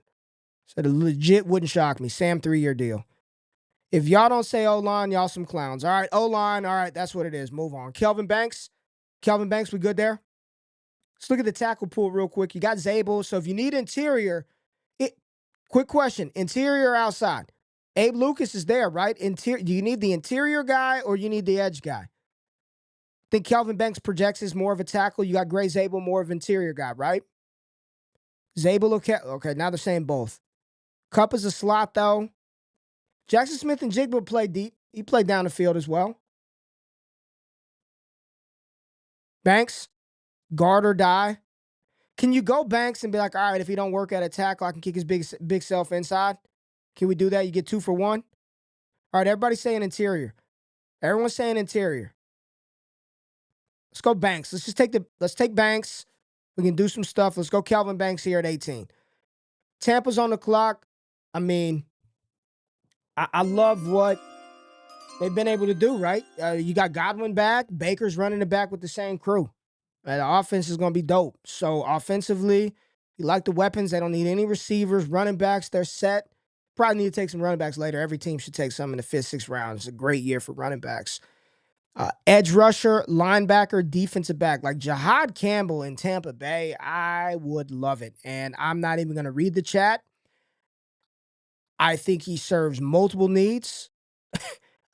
Speaker 1: So the legit wouldn't shock me. Sam 3-year deal. If y'all don't say O-line, y'all some clowns. All right, O-line, all right, that's what it is. Move on. Kelvin Banks, we good there? Let's look at the tackle pool real quick. You got Zabel, so if you need interior, quick question, interior or outside? Abe Lucas is there, right? Do you need the interior guy or you need the edge guy? I think Kelvin Banks projects as more of a tackle. You got Gray Zabel, more of an interior guy, right? Zabel, okay, now they're saying both. Kupp is a slot, though. Jackson Smith and Jigba played deep. He played down the field as well. Banks, guard or die. Can you go Banks and be like, all right, if he don't work at a tackle, I can kick his big self inside? Can we do that? You get 2 for 1? All right, everybody's saying interior. Everyone's saying interior. Let's go Banks. Let's take Banks. We can do some stuff. Let's go Kelvin Banks here at 18. Tampa's on the clock. I mean, I love what they've been able to do, right? You got Godwin back. Baker's running it back with the same crew. The offense is going to be dope. So offensively, you like the weapons. They don't need any receivers. Running backs, they're set. Probably need to take some running backs later. Every team should take some in the 5th, 6th round. It's a great year for running backs. Edge rusher, linebacker, defensive back. Like Jahdae Campbell in Tampa Bay, I would love it. And I'm not even going to read the chat. I think he serves multiple needs.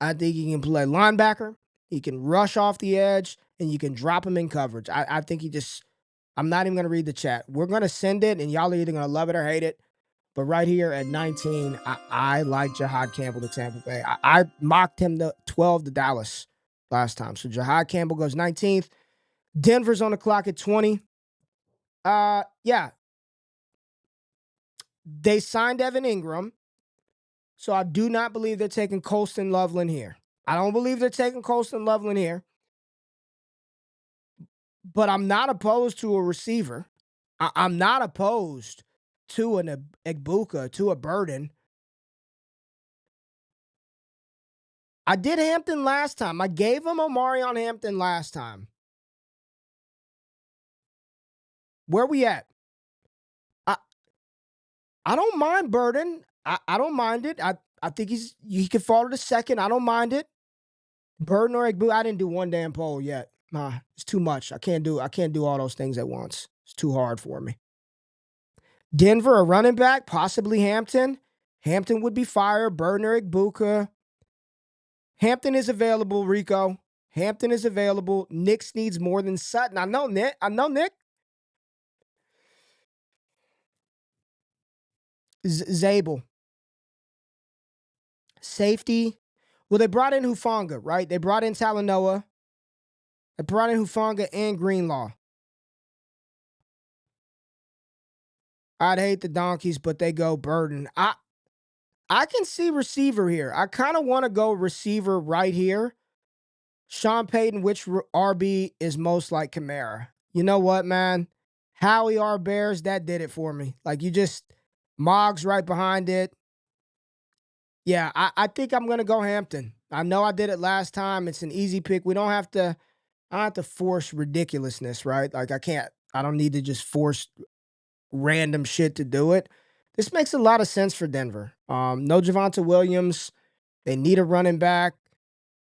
Speaker 1: I think he can play linebacker. He can rush off the edge, and you can drop him in coverage. I think I'm not even going to read the chat. We're going to send it, and y'all are either going to love it or hate it. But right here at 19, I like Jahdae Campbell to Tampa Bay. I mocked him to 12 to Dallas last time. So Jahdae Campbell goes 19th. Denver's on the clock at 20. Yeah. They signed Evan Ingram. So I do not believe they're taking Colston Loveland here. I don't believe they're taking Colston Loveland here. But I'm not opposed to a receiver. I'm not opposed to an Egbuka, to a Burden. I did Hampton last time. I gave him Omarion Hampton last time. Where we at? I don't mind Burden. I don't mind it. I think he could fall to the second. I don't mind it. Burden or Egbuka. I didn't do one damn poll yet. Nah, it's too much. I can't do all those things at once. It's too hard for me. Denver, a running back, possibly Hampton. Hampton would be fire. Burden or Egbuka. Hampton is available, Rico. Hampton is available. Knicks needs more than Sutton. I know Nick. Zabel. Safety. Well, they brought in Hufanga, right? They brought in Talanoa. They brought in Hufanga and Greenlaw. I'd hate the Donkeys, but they go Burden. I can see receiver here. I kind of want to go receiver right here. Sean Payton, which RB is most like Kamara? You know what, man? Howie R. Bears, that did it for me. Like, Moggs right behind it. Yeah, I think I'm going to go Hampton. I know I did it last time. It's an easy pick. I don't have to force ridiculousness, right? Like, I don't need to just force random shit to do it. This makes a lot of sense for Denver. No Javonte Williams. They need a running back.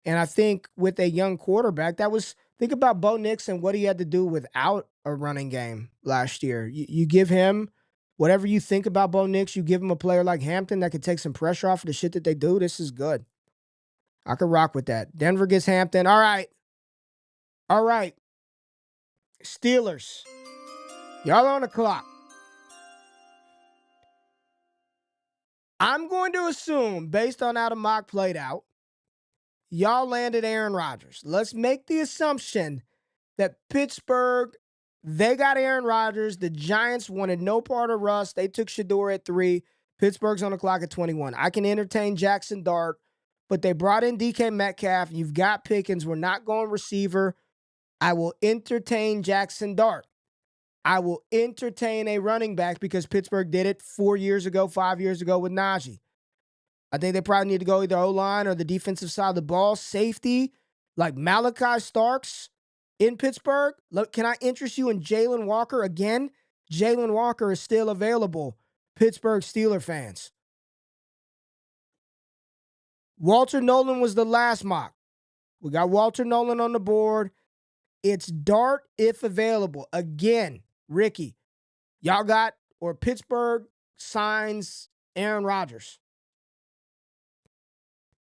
Speaker 1: And I think with a young quarterback, think about Bo Nix and what he had to do without a running game last year. You give him whatever you think about Bo Nix, you give him a player like Hampton that could take some pressure off of the shit that they do. This is good. I could rock with that. Denver gets Hampton. All right. Steelers. Y'all on the clock. I'm going to assume, based on how the mock played out, y'all landed Aaron Rodgers. Let's make the assumption that Pittsburgh, they got Aaron Rodgers. The Giants wanted no part of Russ. They took Shedeur at 3. Pittsburgh's on the clock at 21. I can entertain Jackson Dart, but they brought in DK Metcalf. You've got Pickens. We're not going receiver. I will entertain Jackson Dart. I will entertain a running back because Pittsburgh did it 4 years ago, 5 years ago with Najee. I think they probably need to go either O-line or the defensive side of the ball. Safety, like Malachi Starks in Pittsburgh. Look, can I interest you in Jalen Walker again? Jalen Walker is still available, Pittsburgh Steelers fans. Walter Nolan was the last mock. We got Walter Nolan on the board. It's Dart if available. Again, Ricky, y'all got, or Pittsburgh signs Aaron Rodgers.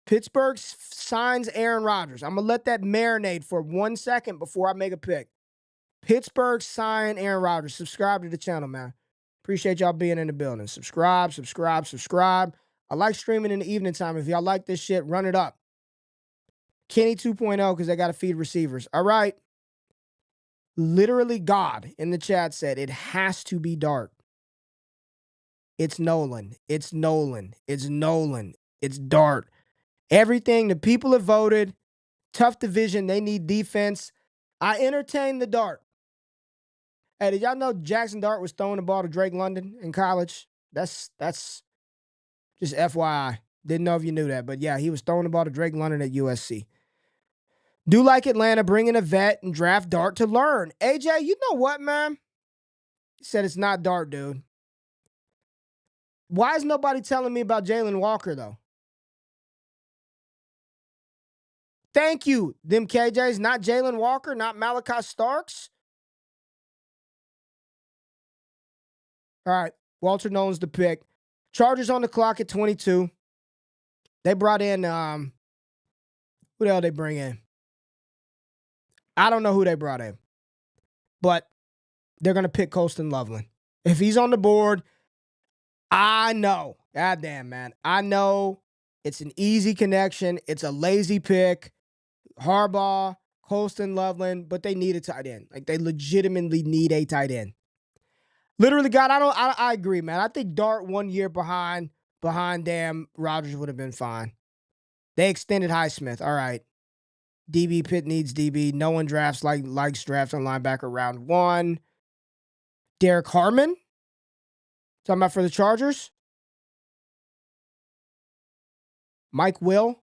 Speaker 1: Pittsburgh signs Aaron Rodgers. I'm going to let that marinate for 1 second before I make a pick. Pittsburgh sign Aaron Rodgers. Subscribe to the channel, man. Appreciate y'all being in the building. Subscribe. I like streaming in the evening time. If y'all like this shit, run it up. Kenny 2.0 because they got to feed receivers. All right. Literally God in the chat said it has to be Dart. It's Nolan. It's Dart. Everything the people have voted. Tough division. They need defense. I entertained the Dart. Hey, did y'all know Jackson Dart was throwing the ball to Drake London in college? That's just FYI. Didn't know if you knew that. But yeah, he was throwing the ball to Drake London at USC. Do like Atlanta, bring in a vet and draft Dart to learn. AJ, you know what, man? He said it's not Dart, dude. Why is nobody telling me about Jalen Walker, though? Thank you, them KJs. Not Jalen Walker, not Malachi Starks. All right, Walter Nolan's the pick. Chargers on the clock at 22. They brought in, who the hell they bring in? I don't know who they brought in. But they're going to pick Colston Loveland. If he's on the board, I know. Goddamn, man. I know it's an easy connection. It's a lazy pick. Harbaugh, Colston Loveland, but they need a tight end. Like, they legitimately need a tight end. Literally, God, I agree, man. I think Dart 1 year behind damn Rodgers would have been fine. They extended Highsmith. All right. DB Pitt needs DB. No one likes drafting linebacker round 1. Derek Harmon. Talking about for the Chargers. Mike Will.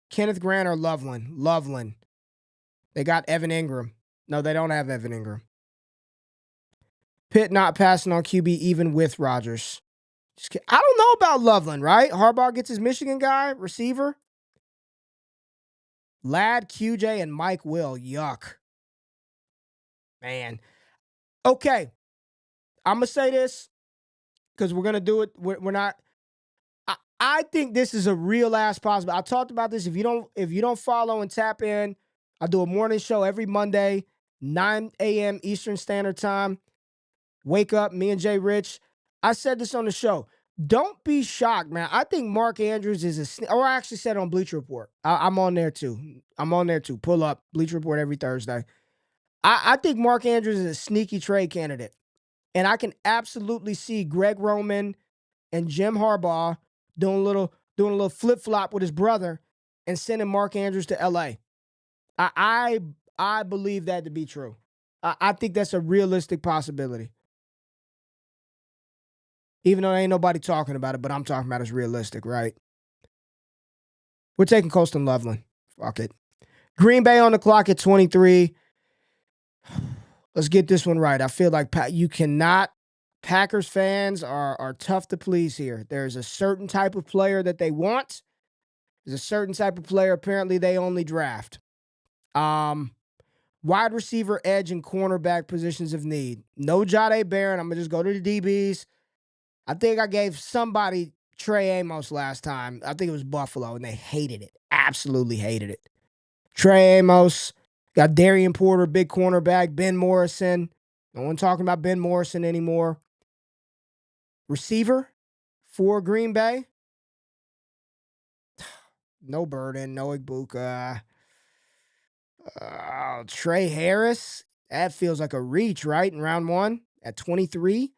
Speaker 1: Kenneth Grant or Loveland. They got Evan Ingram. No, they don't have Evan Ingram. Pitt not passing on QB even with Rodgers. I don't know about Loveland, right? Harbaugh gets his Michigan guy, receiver. Ladd, QJ, and Mike Will. Yuck. Man. Okay. I'm going to say this because we're going to do it. We're not. I think this is a real ass possible. I talked about this. If you don't follow and tap in, I do a morning show every Monday, 9 a.m. Eastern Standard Time. Wake up, me and Jay Rich. I said this on the show. Don't be shocked, man. I think Mark Andrews is or I actually said on Bleacher Report. I'm on there too. Pull up Bleacher Report every Thursday. I think Mark Andrews is a sneaky trade candidate. And I can absolutely see Greg Roman and Jim Harbaugh doing a little flip-flop with his brother and sending Mark Andrews to LA. I believe that to be true. I think that's a realistic possibility. Even though ain't nobody talking about it, but I'm talking about it's realistic, right? We're taking Colston Loveland. Fuck it. Green Bay on the clock at 23. Let's get this one right. I feel like you cannot. Packers fans are tough to please here. There's a certain type of player that they want. There's a certain type of player apparently they only draft. Wide receiver, edge, and cornerback positions of need. No Jahdae Barron. I'm going to just go to the DBs. I think I gave somebody Trey Amos last time. I think it was Buffalo, and they hated it. Absolutely hated it. Trey Amos. Got Darian Porter, big cornerback. Ben Morrison. No one talking about Ben Morrison anymore. Receiver for Green Bay. No Burden, no Igbuka. Trey Harris. That feels like a reach, right? In round 1 at 23.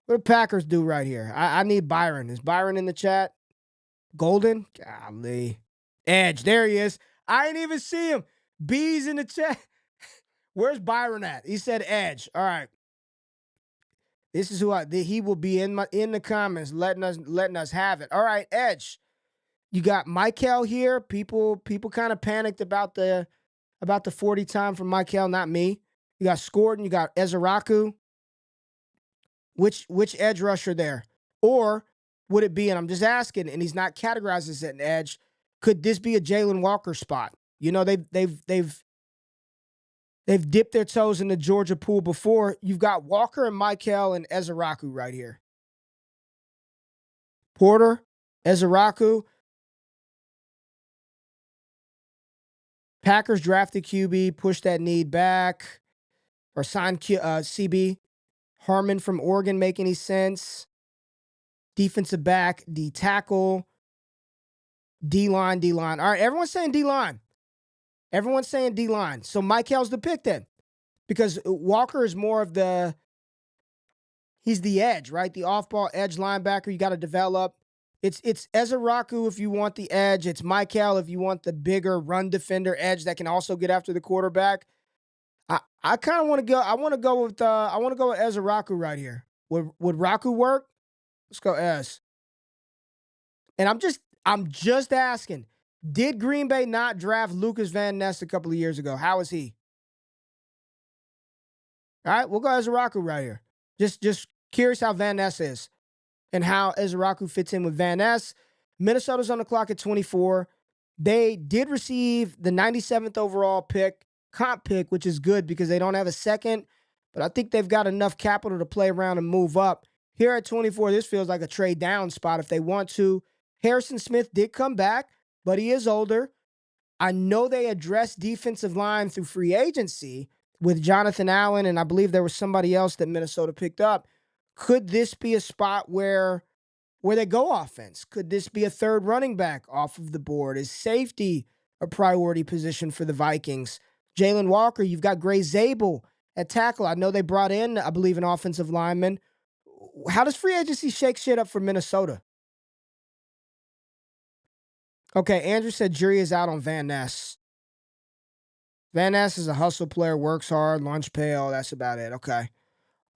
Speaker 1: What do Packers do right here? I need Byron. Is Byron in the chat? Golden? Golly. Edge. There he is. I didn't even see him. B's in the chat. Where's Byron at? He said edge. All right. This is who he will be in the comments letting us have it. All right, edge. You got Michael here. People kind of panicked about the 40 time from Michael, not me. You got Scorden, you got Ezeraku. Which edge rusher there? Or would it be, and I'm just asking, and he's not categorized as an edge, could this be a Jalen Walker spot? You know, they've dipped their toes in the Georgia pool before. You've got Walker and Michael and Ezeraku right here. Porter, Ezeraku. Packers drafted QB, pushed that need back, or signed CB. Harmon from Oregon make any sense? Defensive back, D tackle, D line, D line. All right, everyone's saying D line. Everyone's saying D line. So Michael's the pick then, because Walker is more of he's the edge, right? The off-ball edge linebacker you got to develop. It's Ezeraku if you want the edge. It's Michael if you want the bigger run defender edge that can also get after the quarterback. I kind of want to go. I want to go with Ezeraku right here. Would Raku work? Let's go Ez. And I'm just asking. Did Green Bay not draft Lucas Van Ness a couple of years ago? How is he? All right, we'll go Ezeraku right here. Just curious how Van Ness is and how Ezeraku fits in with Van Ness. Minnesota's on the clock at 24. They did receive the 97th overall comp pick, which is good because they don't have a second, but I think they've got enough capital to play around and move up. Here at 24, this feels like a trade down spot if they want to. Harrison Smith did come back, but he is older. I know they addressed defensive line through free agency with Jonathan Allen, and I believe there was somebody else that Minnesota picked up. Could this be a spot where they go offense? Could this be a third running back off of the board? Is safety a priority position for the Vikings? Jalen Walker, you've got Gray Zabel at tackle. I know they brought in, I believe, an offensive lineman. How does free agency shake shit up for Minnesota? Okay, Andrew said jury is out on Van Ness. Van Ness is a hustle player, works hard, lunch pail. That's about it. Okay.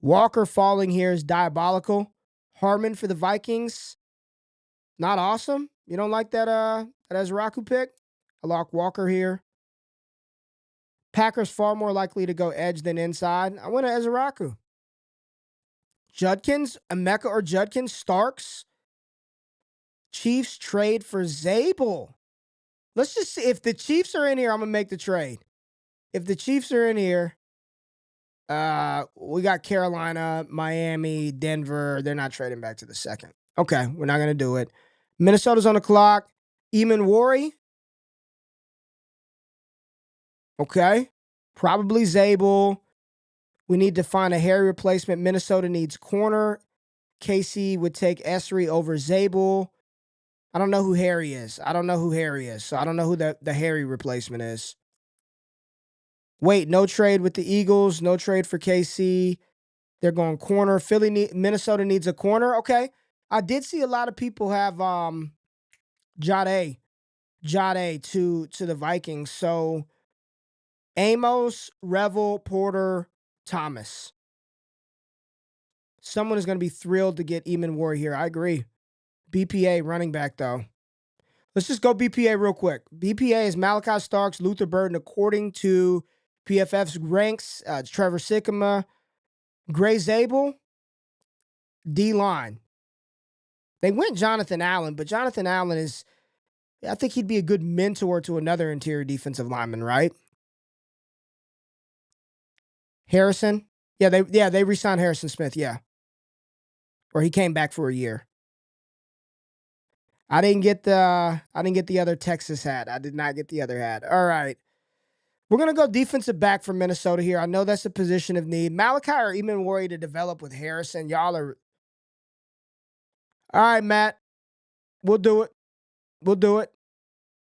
Speaker 1: Walker falling here is diabolical. Harmon for the Vikings, not awesome. You don't like that Ezeraku pick? I like Walker here. Packers far more likely to go edge than inside. I went to Ezeraku. Judkins, Emeka or Judkins, Starks. Chiefs trade for Zabel. Let's just see. If the Chiefs are in here, I'm going to make the trade. If the Chiefs are in here, we got Carolina, Miami, Denver. They're not trading back to the second. Okay, we're not going to do it. Minnesota's on the clock. Eamon Worry. Okay. Probably Zabel. We need to find a Harry replacement. Minnesota needs corner. KC would take Esri over Zabel. I don't know who Harry is. So I don't know who the Harry replacement is. Wait, no trade with the Eagles. No trade for KC. They're going corner. Minnesota needs a corner. Okay. I did see a lot of people have Jahdae to the Vikings. So Amos, Revel, Porter, Thomas. Someone is going to be thrilled to get Eamon Worry here. I agree. BPA running back, though. Let's just go BPA real quick. BPA is Malachi Starks, Luther Burden, according to PFF's ranks. Trevor Sikkema, Gray Zabel, D-line. They went Jonathan Allen, but Jonathan Allen I think he'd be a good mentor to another interior defensive lineman, right? Harrison? Yeah, they re-signed Harrison Smith, yeah. Or he came back for a year. I didn't get the other Texas hat. I did not get the other hat. All right. We're going to go defensive back for Minnesota here. I know that's a position of need. Malachi or Eamon Worry to develop with Harrison. Y'all are... All right, Matt. We'll do it.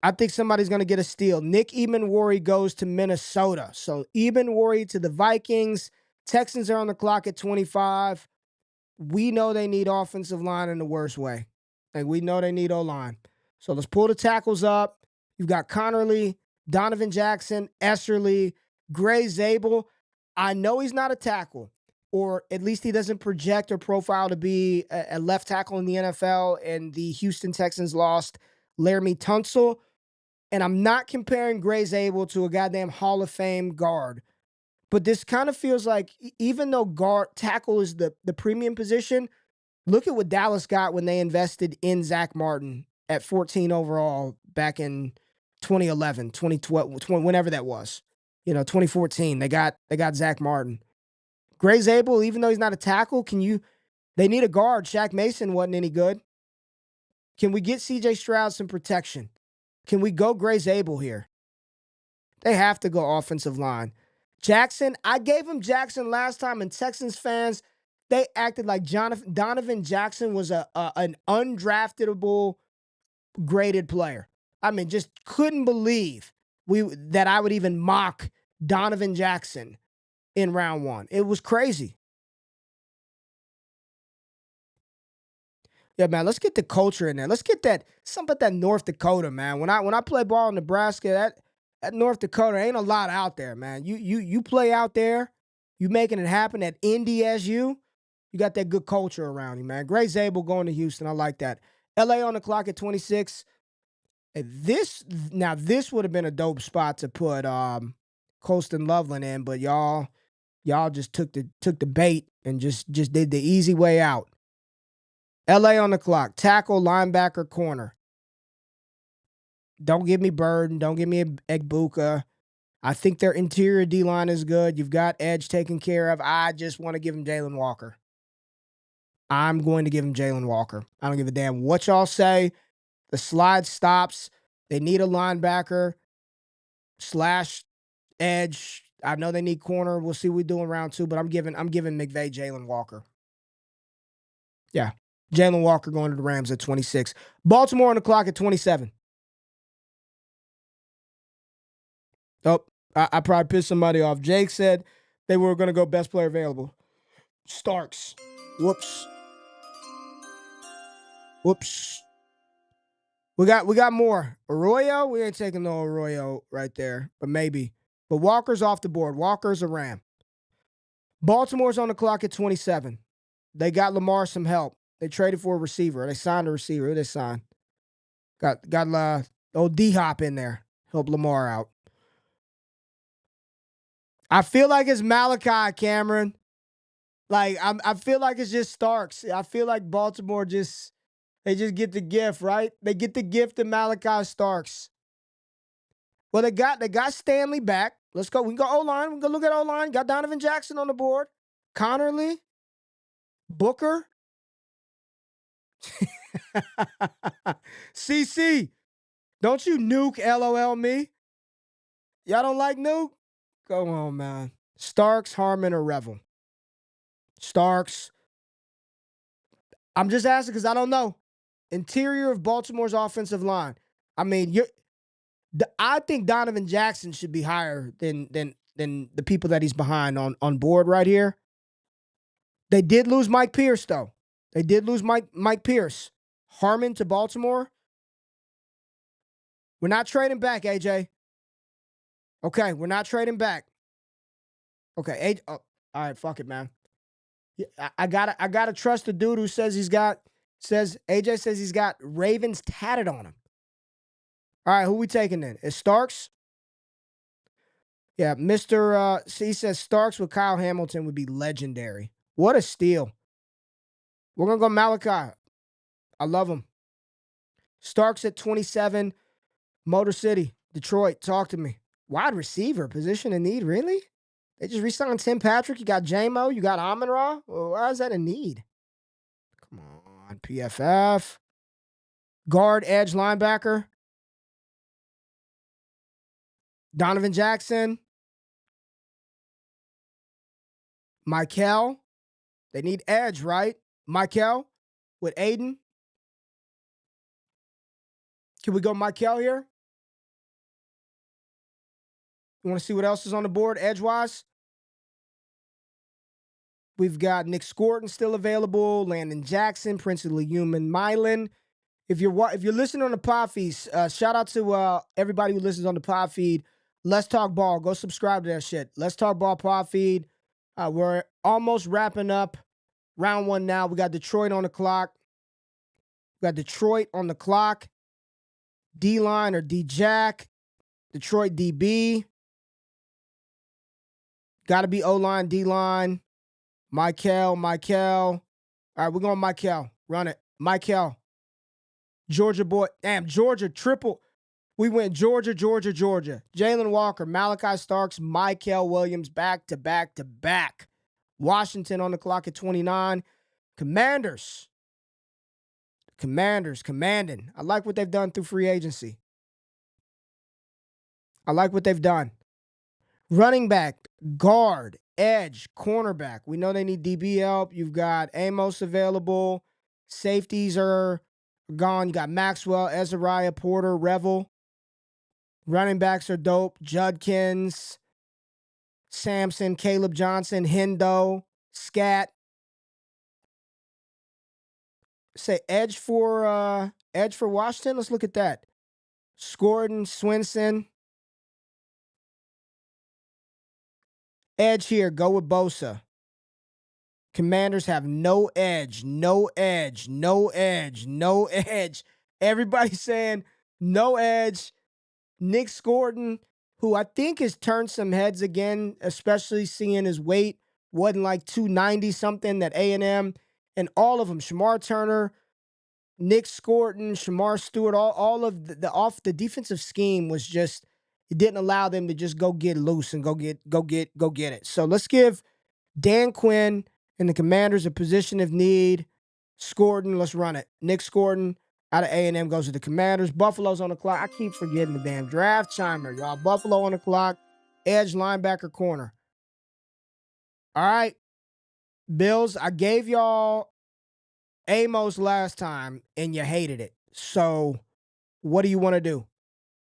Speaker 1: I think somebody's going to get a steal. Nick Eamon Worry goes to Minnesota. So Eamon Worry to the Vikings. Texans are on the clock at 25. We know they need offensive line in the worst way. Like, we know they need O-line. So let's pull the tackles up. You've got Connerly, Donovan Jackson, Esserly, Gray Zabel. I know he's not a tackle, or at least he doesn't project or profile to be a left tackle in the NFL, and the Houston Texans lost Laramie Tunsil. And I'm not comparing Gray Zabel to a goddamn Hall of Fame guard. But this kind of feels like even though guard tackle is the premium position, look at what Dallas got when they invested in Zach Martin at 14 overall back in 2011, 2012, whenever that was. 2014. They got Zach Martin. Gray Zabel, even though he's not a tackle, they need a guard. Shaq Mason wasn't any good. Can we get CJ Stroud some protection? Can we go Gray Zabel here? They have to go offensive line. Jaxson, I gave him Jaxson last time, and Texans fans, they acted like Donovan Jackson was an undraftable graded player. I mean, just couldn't believe that I would even mock Donovan Jackson in round one. It was crazy. Yeah, man, let's get the culture in there. Let's get something about that North Dakota, man. When I play ball in Nebraska, that North Dakota ain't a lot out there, man. You play out there, you making it happen at NDSU. You got that good culture around you, man. Gray Zabel going to Houston. I like that. LA on the clock at 26. This would have been a dope spot to put Colston Loveland in, but y'all just took the bait and just did the easy way out. LA on the clock. Tackle, linebacker, corner. Don't give me Burden. Don't give me Egbuka. I think their interior D-line is good. You've got edge taken care of. I just want to give him Jalen Walker. I'm going to give him Jalen Walker. I don't give a damn what y'all say. The slide stops. They need a linebacker / edge. I know they need corner. We'll see what we do in round 2, but I'm giving McVay Jalen Walker. Yeah. Jalen Walker going to the Rams at 26. Baltimore on the clock at 27. Oh, I probably pissed somebody off. Jake said they were going to go best player available. Starks. Whoops. We got more. Arroyo? We ain't taking no Arroyo right there, but maybe. But Walker's off the board. Walker's a Ram. Baltimore's on the clock at 27. They got Lamar some help. They traded for a receiver. They signed a receiver. Who they signed? Got old D-Hop in there. Help Lamar out. I feel like it's Malachi, Cameron. Like, I feel like it's just Starks. I feel like Baltimore they just get the gift, right? They get the gift of Malachi Starks. Well, they got Stanley back. Let's go. We can go O-line. We can go look at O-line. Got Donovan Jackson on the board. Connerly. Booker. CC. Don't you nuke LOL me? Y'all don't like nuke? Go on, man. Starks, Harmon, or Revel? Starks. I'm just asking because I don't know. Interior of Baltimore's offensive line. I mean, I think Donovan Jackson should be higher than the people that he's behind on board right here. They did lose Mike Pearce, though. They did lose Mike Pearce. Harmon to Baltimore. We're not trading back, AJ. Okay, we're not trading back. Okay, all right, fuck it, man. I gotta trust the dude who says AJ says he's got Ravens tatted on him. All right, who we taking then? Is Starks? Yeah, Mr. He says Starks with Kyle Hamilton would be legendary. What a steal. We're gonna go Malachi. I love him. Starks at 27. Motor City, Detroit. Talk to me. Wide receiver, position in need, really? They just re-signed Tim Patrick. You got J-Mo. You got Amon-Ra. Well, why is that a need? Come on, PFF. Guard, edge, linebacker. Donovan Jackson. Michael. They need edge, right? Michael with Aiden. Can we go Michael here? You want to see what else is on the board edge-wise? We've got Nick Scorton still available, Landon Jackson, Princely Human, Mylan. If you're listening on the pod feed, shout out to everybody who listens on the pod feed. Let's Talk Ball. Go subscribe to that shit. Let's Talk Ball pod feed. We're almost wrapping up round 1 now. We got Detroit on the clock. D-line or D-Jack. Detroit DB. Got to be O-line, D-line. Michael. All right, we're going Michael. Run it. Michael. Georgia boy. Damn, Georgia triple. We went Georgia. Jalen Walker, Malachi Starks, Michael Williams back to back to back. Washington on the clock at 29. Commanders commanding. I like what they've done through free agency. I like what they've done. Running back, guard, edge, cornerback. We know they need DB help. You've got Amos available. Safeties are gone. You got Maxwell, Ezariah, Porter, Revel. Running backs are dope. Judkins, Sampson, Caleb Johnson, Hendo, Scat. Say edge for Washington. Let's look at that. Scorden, Swinson. Edge here. Go with Bosa. Commanders have no edge. Everybody's saying no edge. Nick Scorden, who I think has turned some heads again, especially seeing his weight wasn't like 290 something at A&M, and all of them, Shamar Turner, Nick Scorden, Shamar Stewart, all of the defensive scheme was just, it didn't allow them to just go get loose and go get it. So let's give Dan Quinn and the Commanders a position of need. Scorden, let's run it. Nick Scorden out of A&M goes to the Commanders. Buffalo's on the clock. I keep forgetting the damn draft chimer, y'all. Buffalo on the clock. Edge, linebacker, corner. All right. Bills, I gave y'all Amos last time, and you hated it. So what do you want to do?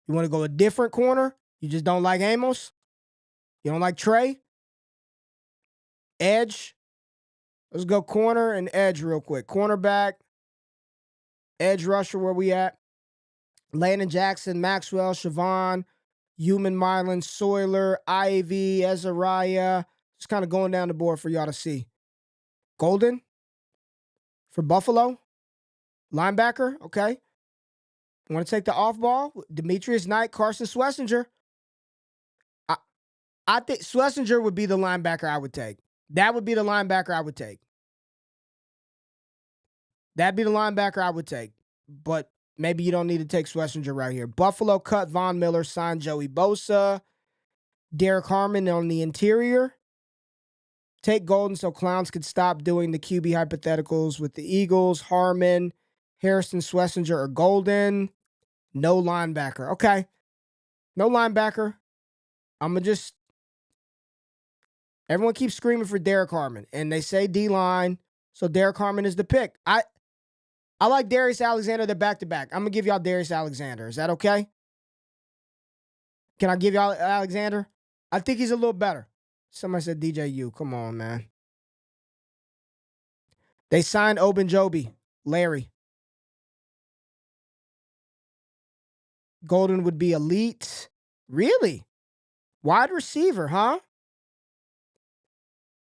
Speaker 1: You want to go a different corner? You just don't like Amos? You don't like Trey? Edge? Let's go corner and edge real quick. Cornerback, edge rusher, where we at? Landon Jackson, Maxwell, Siobhan, Human Mylan, Sawyer, Ivy, Ezariah. Just kind of going down the board for y'all to see. Golden for Buffalo. Linebacker, okay. Want to take the off ball? Demetrius Knight, Carson Schlesinger. I think Schlesinger would be the linebacker I would take. That would be the linebacker I would take. That'd be the linebacker I would take. But maybe you don't need to take Schlesinger right here. Buffalo cut Von Miller, signed Joey Bosa. Derek Harmon on the interior. Take Golden so clowns could stop doing the QB hypotheticals with the Eagles. Harmon, Harrison, Schlesinger, or Golden. No linebacker. Okay. No linebacker. I'm going to just... Everyone keeps screaming for Derek Harmon, and they say D-line, so Derek Harmon is the pick. I like Darius Alexander, they're back-to-back. I'm going to give y'all Darius Alexander. Is that okay? Can I give y'all Alexander? I think he's a little better. Somebody said DJU. Come on, man. They signed Obenjobi, Larry. Golden would be elite. Really? Wide receiver, huh?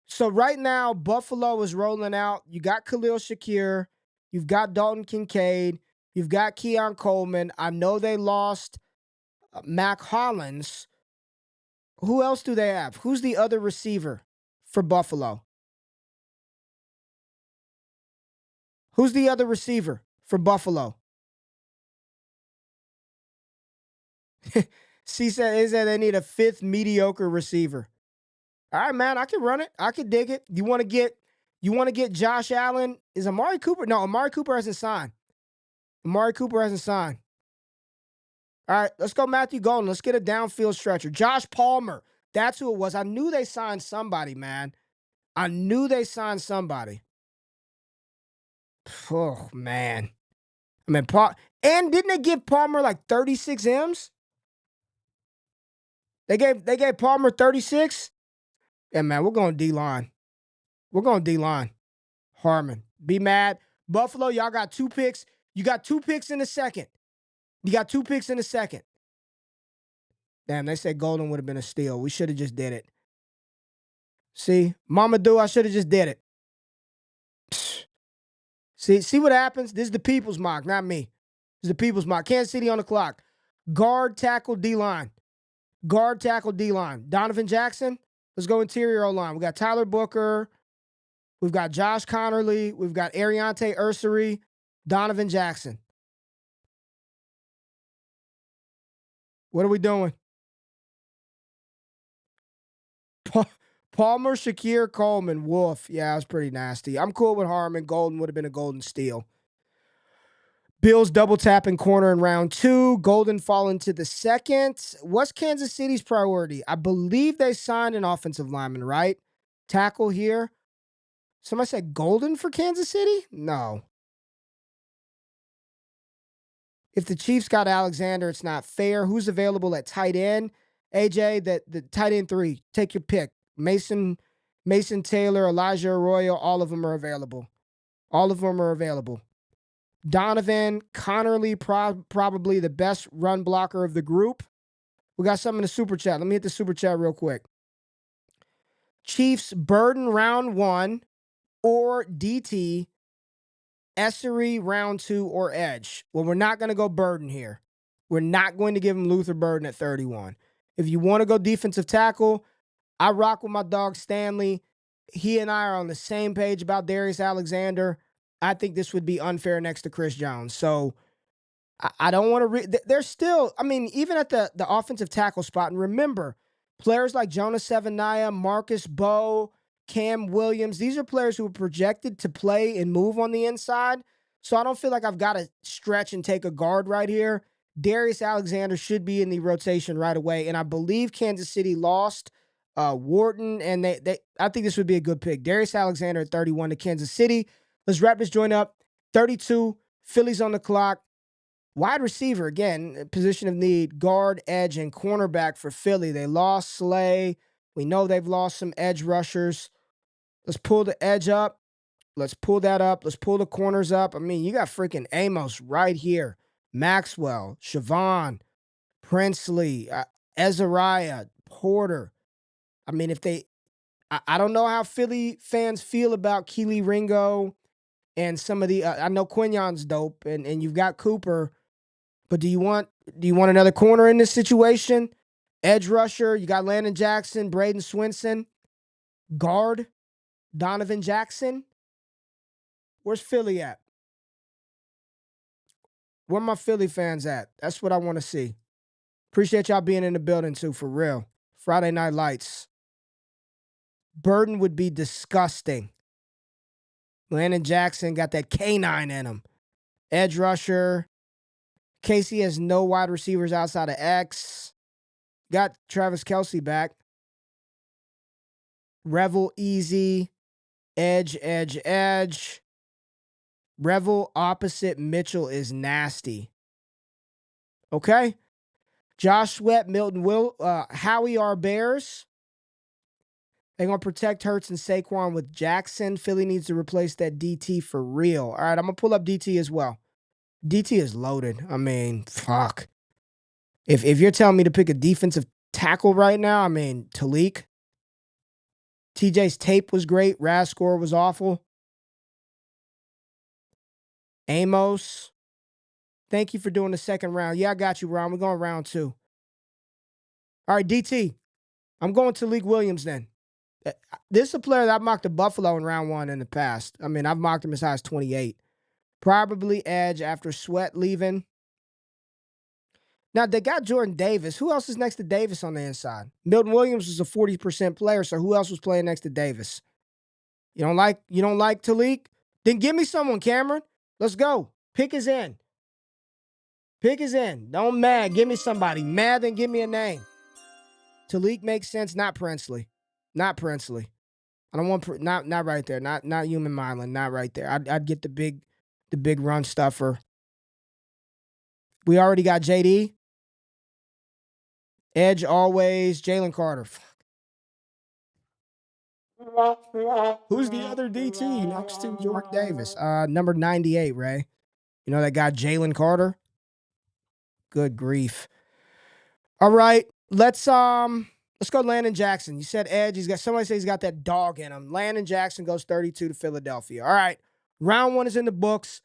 Speaker 1: So right now, Buffalo is rolling out. You got Khalil Shakir. You've got Dalton Kincaid. You've got Keon Coleman. I know they lost Mac Hollins. Who else do they have? Who's the other receiver for Buffalo? Who's the other receiver for Buffalo? She said they need a fifth mediocre receiver. All right, man, I can run it. I can dig it. You want to get Josh Allen? Is Amari Cooper? No, Amari Cooper hasn't signed. All right, let's go Matthew Golden. Let's get a downfield stretcher. Josh Palmer. That's who it was. I knew they signed somebody, man. Oh, man. I mean, and didn't they give Palmer like 36 M's? They gave Palmer 36? Yeah, man, we're going D-line. Harmon. Be mad. Buffalo, y'all got 2 picks. You got 2 picks in the second. Damn, they said Golden would have been a steal. We should have just did it. See? Mamadou, I should have just did it. Psh. See what happens? This is the people's mock, not me. This is the people's mock. Kansas City on the clock. Guard, tackle, D-line. Donovan Jackson. Let's go interior O-line. We got Tyler Booker. We've got Josh Connerly. We've got Ariante Ursary, Donovan Jackson. What are we doing? Palmer, Shakir, Coleman, Wolf. Yeah, that was pretty nasty. I'm cool with Harmon. Golden would have been a golden steal. Bills double tapping corner in round 2. Golden falling to the second. What's Kansas City's priority? I believe they signed an offensive lineman, right? Tackle here. Somebody said Golden for Kansas City? No. If the Chiefs got Alexander, it's not fair. Who's available at tight end? AJ, the tight end 3. Take your pick. Mason Taylor, Elijah Arroyo, all of them are available. All of them are available. Donovan, Connerly, probably the best run blocker of the group. We got some in the super chat. Let me hit the super chat real quick. Chiefs, Burden round 1 or DT, Essery round 2 or edge. Well, we're not going to go Burden here. We're not going to give him Luther Burden at 31. If you want to go defensive tackle, I rock with my dog Stanley. He and I are on the same page about Darius Alexander. I think this would be unfair next to Chris Jones. So I don't want to there's still, I mean, even at the offensive tackle spot, and remember, players like Jonas Savaiinaea, Marcus Bowe, Cam Williams, these are players who are projected to play and move on the inside. So I don't feel like I've got to stretch and take a guard right here. Darius Alexander should be in the rotation right away. And I believe Kansas City lost Wharton, and I think this would be a good pick. Darius Alexander at 31 to Kansas City. Let's wrap this joint up. 32, Phillies on the clock. Wide receiver, again, position of need, guard, edge, and cornerback for Philly. They lost Slay. We know they've lost some edge rushers. Let's pull the edge up. Let's pull that up. Let's pull the corners up. I mean, you got freaking Amos right here. Maxwell, Siobhan, Princely, Ezariah, Porter. I mean, I don't know how Philly fans feel about Keely Ringo and some of the, I know Quignon's dope, and you've got Cooper. But do you want another corner in this situation? Edge rusher, you got Landon Jackson, Braden Swinson. Guard, Donovan Jackson. Where's Philly at? Where my Philly fans at? That's what I want to see. Appreciate y'all being in the building too, for real. Friday Night Lights. Burden would be disgusting. Landon Jackson got that canine in him. Edge rusher. Casey has no wide receivers outside of X. Got Travis Kelce back. Revel easy. Edge. Revel opposite Mitchell is nasty. Okay. Josh Sweat, Milton Howie are Bears. They're going to protect Hurts and Saquon with Jackson. Philly needs to replace that DT for real. All right, I'm going to pull up DT as well. DT is loaded. I mean, fuck. If you're telling me to pick a defensive tackle right now, I mean, Talik. TJ's tape was great. Raz score was awful. Amos. Thank you for doing the second round. Yeah, I got you, Ron. We're going round 2. All right, DT. I'm going to Talik Williams then. This is a player that I've mocked to Buffalo in round 1 in the past. I mean, I've mocked him as high as 28. Probably edge after Sweat leaving. Now, they got Jordan Davis. Who else is next to Davis on the inside? Milton Williams was a 40% player, so who else was playing next to Davis? You don't like Talik? Then give me someone, Cameron. Let's go. Pick his end. Don't mad. Give me somebody. Mad, then give me a name. Talik makes sense. Not Princely. I don't want not right there. Not Human Milan. Not right there. I'd get the big run stuffer. We already got JD. Edge always. Jalen Carter. Who's the other DT next to Jordan Davis? Number 98, Ray. You know that guy Jalen Carter? Good grief. All right. Let's go Landon Jackson. You said edge. Somebody says he's got that dog in him. Landon Jackson goes 32 to Philadelphia. All right. Round 1 is in the books.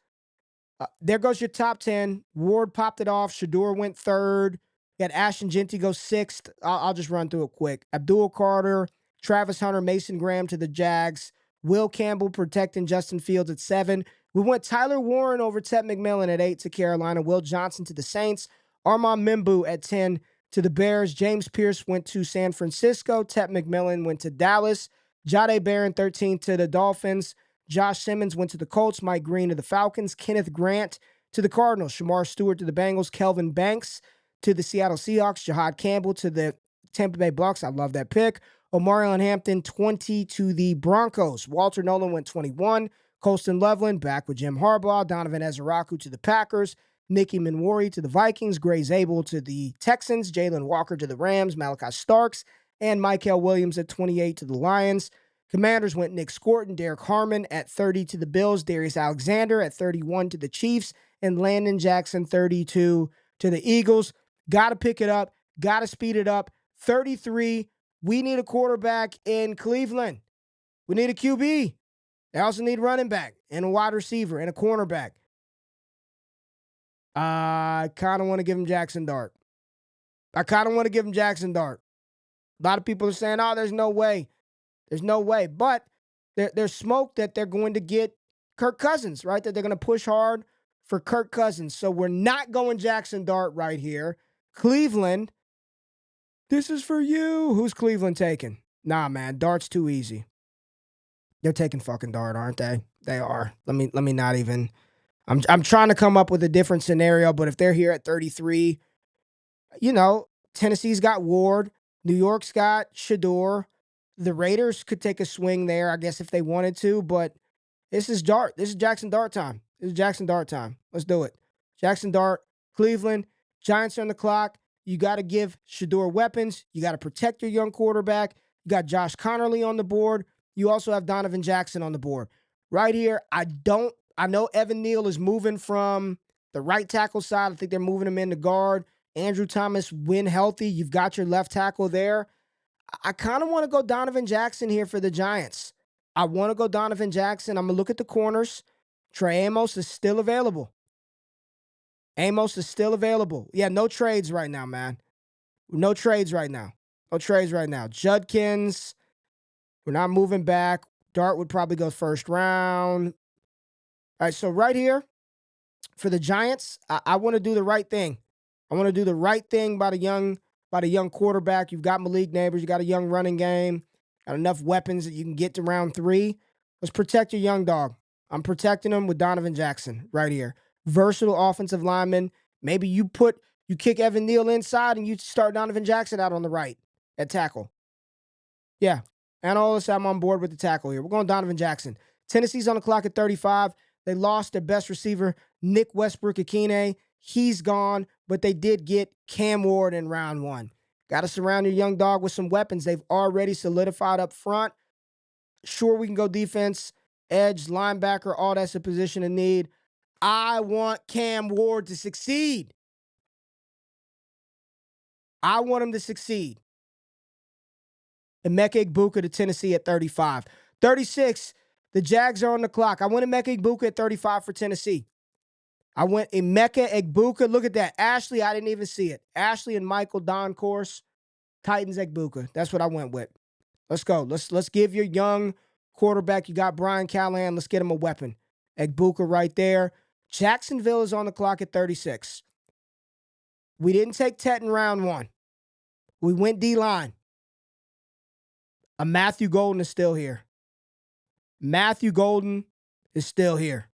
Speaker 1: There goes your top 10. Ward popped it off. Shedeur went 3rd. You got Ashton Jeanty go 6th. I'll just run through it quick. Abdul Carter, Travis Hunter, Mason Graham to the Jags. Will Campbell protecting Justin Fields at 7. We went Tyler Warren over Ted McMillan at 8 to Carolina. Will Johnson to the Saints. Armand Membou at 10 to the Bears. James Pearce went to San Francisco. Ted McMillan went to Dallas. Jahdae Barron, 13 to the Dolphins. Josh Simmons went to the Colts. Mike Green to the Falcons. Kenneth Grant to the Cardinals. Shamar Stewart to the Bengals. Kelvin Banks to the Seattle Seahawks. Jahdae Campbell to the Tampa Bay Bucks. I love that pick. Omarion Hampton, 20 to the Broncos. Walter Nolan went 21. Colston Loveland back with Jim Harbaugh. Donovan Ezeraku to the Packers. Nicky Manwari to the Vikings. Gray Zabel to the Texans. Jalen Walker to the Rams. Malachi Starks. And Michael Williams at 28 to the Lions. Commanders went Nick Scorton. Derek Harmon at 30 to the Bills. Darius Alexander at 31 to the Chiefs. And Landon Jackson, 32 to the Eagles. Got to pick it up. Got to speed it up. 33. We need a quarterback in Cleveland. We need a QB. They also need running back and a wide receiver and a cornerback. I kind of want to give him Jackson Dart. A lot of people are saying, oh, there's no way. There's no way. But there's smoke that they're going to get Kirk Cousins, right? That they're going to push hard for Kirk Cousins. So we're not going Jackson Dart right here. Cleveland, this is for you. Who's Cleveland taking? Nah, man, Dart's too easy. They're taking fucking Dart, aren't they? They are. Let me not even. I'm trying to come up with a different scenario, but if they're here at 33, Tennessee's got Ward, New York's got Shedeur. The Raiders could take a swing there, I guess, if they wanted to, but this is Dart. This is Jackson Dart time. Let's do it. Jackson Dart, Cleveland, Giants are on the clock. You got to give Shedeur weapons. You got to protect your young quarterback. You got Josh Connerly on the board. You also have Donovan Jackson on the board. Right here, I know Evan Neal is moving from the right tackle side. I think they're moving him into guard. Andrew Thomas, when healthy, you've got your left tackle there. I kind of want to go Donovan Jackson here for the Giants. I'm going to look at the corners. Trey Amos is still available. Yeah, no trades right now, man. No trades right now. Judkins, we're not moving back. Dart would probably go first round. All right, so right here for the Giants, I want to do the right thing. I want to do the right thing by the young quarterback. You've got Malik Neighbors. You got a young running game. Got enough weapons that you can get to round 3. Let's protect your young dog. I'm protecting him with Donovan Jackson right here. Versatile offensive lineman. Maybe you kick Evan Neal inside and you start Donovan Jackson out on the right at tackle. Yeah. And all this, I'm on board with the tackle here. We're going Donovan Jackson. Tennessee's on the clock at 35. They lost their best receiver, Nick Westbrook-Akine. He's gone, but they did get Cam Ward in round 1. Got to surround your young dog with some weapons. They've already solidified up front. Sure, we can go defense, edge, linebacker, all that's a position of need. I want Cam Ward to succeed. I want him to succeed. Emeka Egbuka to Tennessee at 35. 36, the Jags are on the clock. I went Emeka Egbuka at 35 for Tennessee. I went Emeka Egbuka. Look at that. Ashley, I didn't even see it. Ashley and Michael Don course. Titans Egbuka. That's what I went with. Let's go. Let's give your young quarterback. You got Brian Callahan. Let's get him a weapon. Egbuka right there. Jacksonville is on the clock at 36. We didn't take Tet in round 1. We went D-line. A Matthew Golden is still here. Matthew Golden is still here.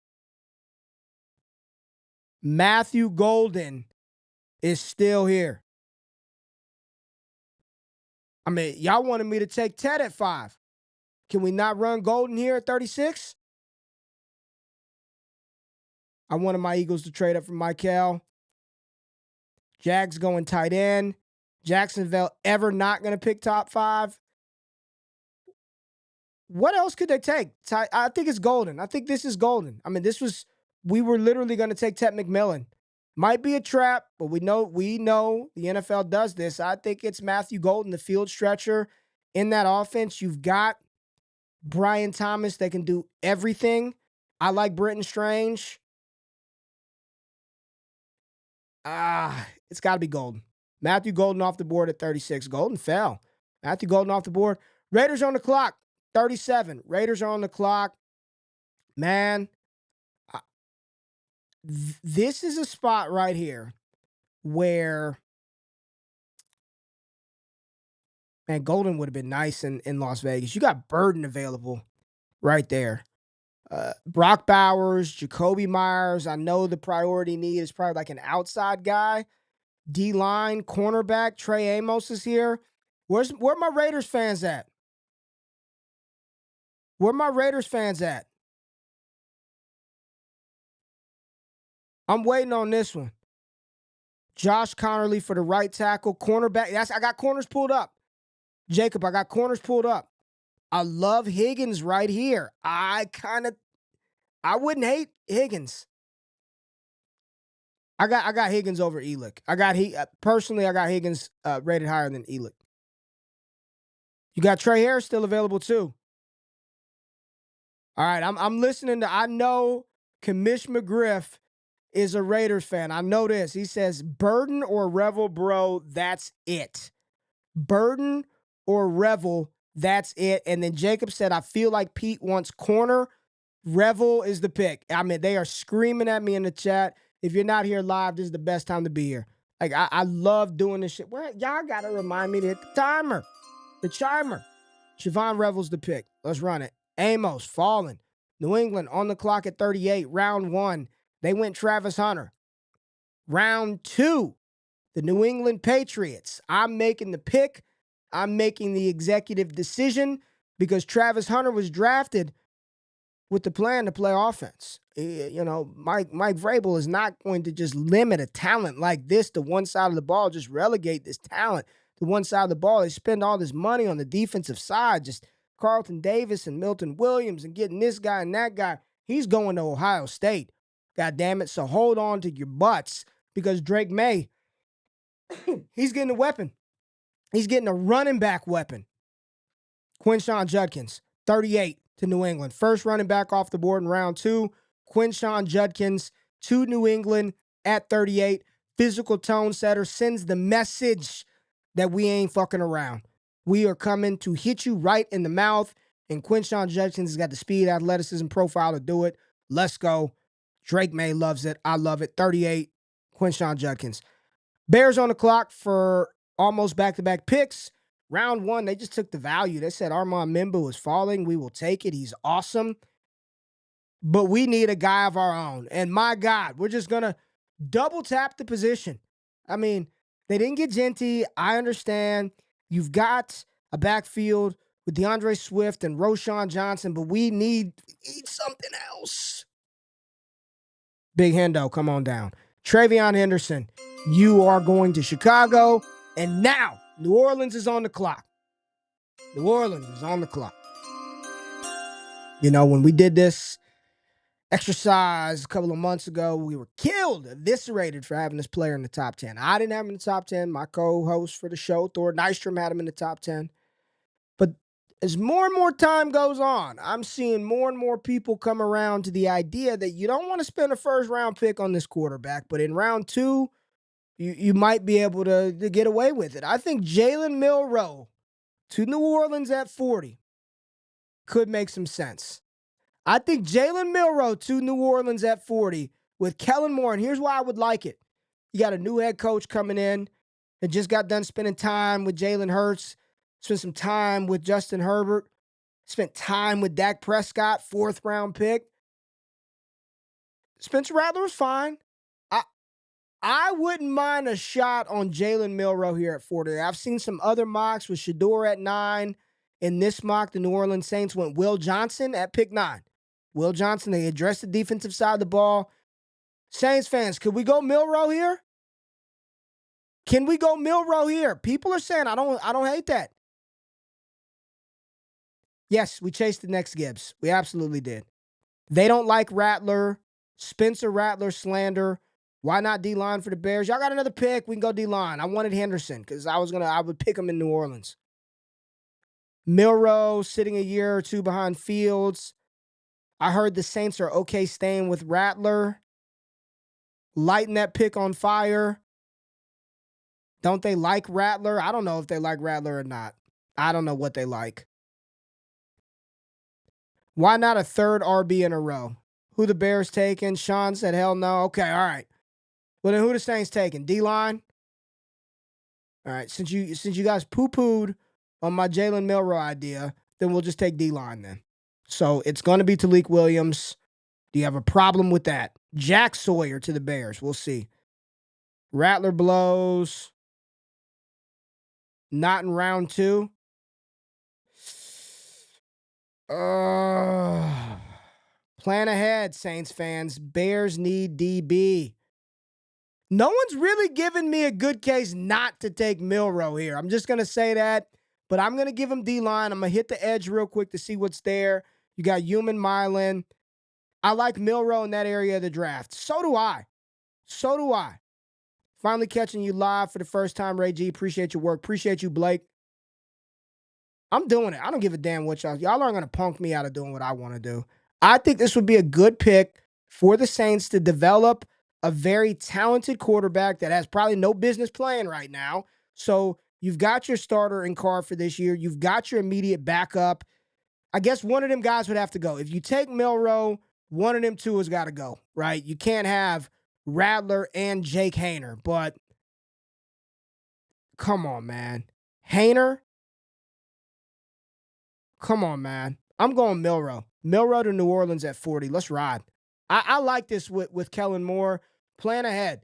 Speaker 1: I mean, y'all wanted me to take Ted at 5. Can we not run Golden here at 36? I wanted my Eagles to trade up for Michael. Jags going tight end. Jacksonville ever not going to pick top 5. What else could they take? I think it's Golden. I think this is Golden. I mean, we were literally going to take Ted McMillan. Might be a trap, but we know the NFL does this. I think it's Matthew Golden, the field stretcher in that offense. You've got Brian Thomas that can do everything. I like Britton Strange. It's got to be Golden. Matthew Golden off the board at 36. Golden fell. Matthew Golden off the board. Raiders on the clock. 37. Raiders are on the clock. Man, this is a spot right here where, man, Golden would have been nice in Las Vegas. You got Burden available right there. Brock Bowers, Jacoby Myers. I know the priority need is probably like an outside guy. D-line, cornerback, Trey Amos is here. Where my Raiders fans at? Where my Raiders fans at? I'm waiting on this one. Josh Connerly for the right tackle, cornerback. I got corners pulled up. Jacob, I got corners pulled up. I love Higgins right here. I wouldn't hate Higgins. I got Higgins over Elick. Personally, I got Higgins rated higher than Elick. You got Trey Harris still available too. All right, I'm listening to. I know Commish McGriff is a Raiders fan. I know this. He says Burden or Revel, bro. That's it. Burden or Revel. That's it. And then Jacob said, I feel like Pete wants corner. Revel is the pick. I mean, they are screaming at me in the chat. If you're not here live, this is the best time to be here. Like, I love doing this shit. Y'all got to remind me to hit the timer. The chimer. Siobhan Revel's the pick. Let's run it. Amos, falling. New England on the clock at 38. Round 1. They went Travis Hunter. Round 2. The New England Patriots. I'm making the pick. I'm making the executive decision because Travis Hunter was drafted with the plan to play offense. You know, Mike Vrabel is not going to just limit a talent like this to one side of the ball, just relegate this talent to one side of the ball. They spend all this money on the defensive side, just Carlton Davis and Milton Williams and getting this guy and that guy. He's going to Ohio State. God damn it. So hold on to your butts because Drake May, he's getting a weapon. He's getting a running back weapon. Quinshon Judkins, 38 to New England. First running back off the board in round 2. Quinshon Judkins to New England at 38. Physical tone setter sends the message that we ain't fucking around. We are coming to hit you right in the mouth. And Quinshon Judkins has got the speed, athleticism profile to do it. Let's go. Drake May loves it. I love it. 38, Quinshon Judkins. Bears on the clock for almost back-to-back picks. Round 1, they just took the value. They said Armand Membou is falling. We will take it. He's awesome. But we need a guy of our own. And my God, we're just going to double tap the position. I mean, they didn't get Jeanty. I understand. You've got a backfield with DeAndre Swift and Roschon Johnson, but we need something else. Big Hendo, come on down. Travion Henderson, you are going to Chicago. And now, New Orleans is on the clock. New Orleans is on the clock. You know, when we did this exercise a couple of months ago, we were killed, eviscerated for having this player in the top 10. I didn't have him in the top 10. My co-host for the show, Thor Nystrom, had him in the top 10. But as more and more time goes on, I'm seeing more and more people come around to the idea that you don't want to spend a first-round pick on this quarterback, but in round 2, you might be able to get away with it. I think Jalen Milroe to New Orleans at 40 could make some sense. I think Jalen Milroe to New Orleans at 40 with Kellen Moore, and here's why I would like it. You got a new head coach coming in that just got done spending time with Jalen Hurts, spent some time with Justin Herbert, spent time with Dak Prescott, 4th-round pick. Spencer Rattler was fine. I wouldn't mind a shot on Jalen Milroe here at 40. I've seen some other mocks with Shedeur at 9. In this mock, the New Orleans Saints went Will Johnson at pick 9. Will Johnson, they addressed the defensive side of the ball. Saints fans, could we go Milroe here? Can we go Milroe here? People are saying I don't hate that. Yes, we chased the next Gibbs. We absolutely did. They don't like Rattler. Spencer Rattler slander. Why not D-line for the Bears? Y'all got another pick. We can go D-line. I wanted Henderson because I would pick him in New Orleans. Milroe sitting a year or 2 behind Fields. I heard the Saints are okay staying with Rattler. Lighting that pick on fire. Don't they like Rattler? I don't know if they like Rattler or not. I don't know what they like. Why not a third RB in a row? Who the Bears taking? Sean said, hell no. Okay, all right. Well, then who the Saints taking? D-line? All right, since you guys poo-pooed on my Jalen Milroe idea, then we'll just take D-line then. So it's going to be Talik Williams. Do you have a problem with that? Jack Sawyer to the Bears. We'll see. Rattler blows. Not in round 2. Plan ahead, Saints fans. Bears need DB. No one's really given me a good case not to take Milroe here. I'm just going to say that. But I'm going to give him D-line. I'm going to hit the edge real quick to see what's there. You got Human Mylan. I like Milroe in that area of the draft. So do I. So do I. Finally catching you live for the first time, Ray G. Appreciate your work. Appreciate you, Blake. I'm doing it. I don't give a damn what y'all aren't going to punk me out of doing what I want to do. I think this would be a good pick for the Saints to develop a very talented quarterback that has probably no business playing right now. So you've got your starter in Carr for this year. You've got your immediate backup. I guess one of them guys would have to go. If you take Milroe, one of them two has got to go, right? You can't have Rattler and Jake Haener. But come on, man. Haener? Come on, man. I'm going Milroe. Milroe to New Orleans at 40. Let's ride. I like this with Kellen Moore. Plan ahead.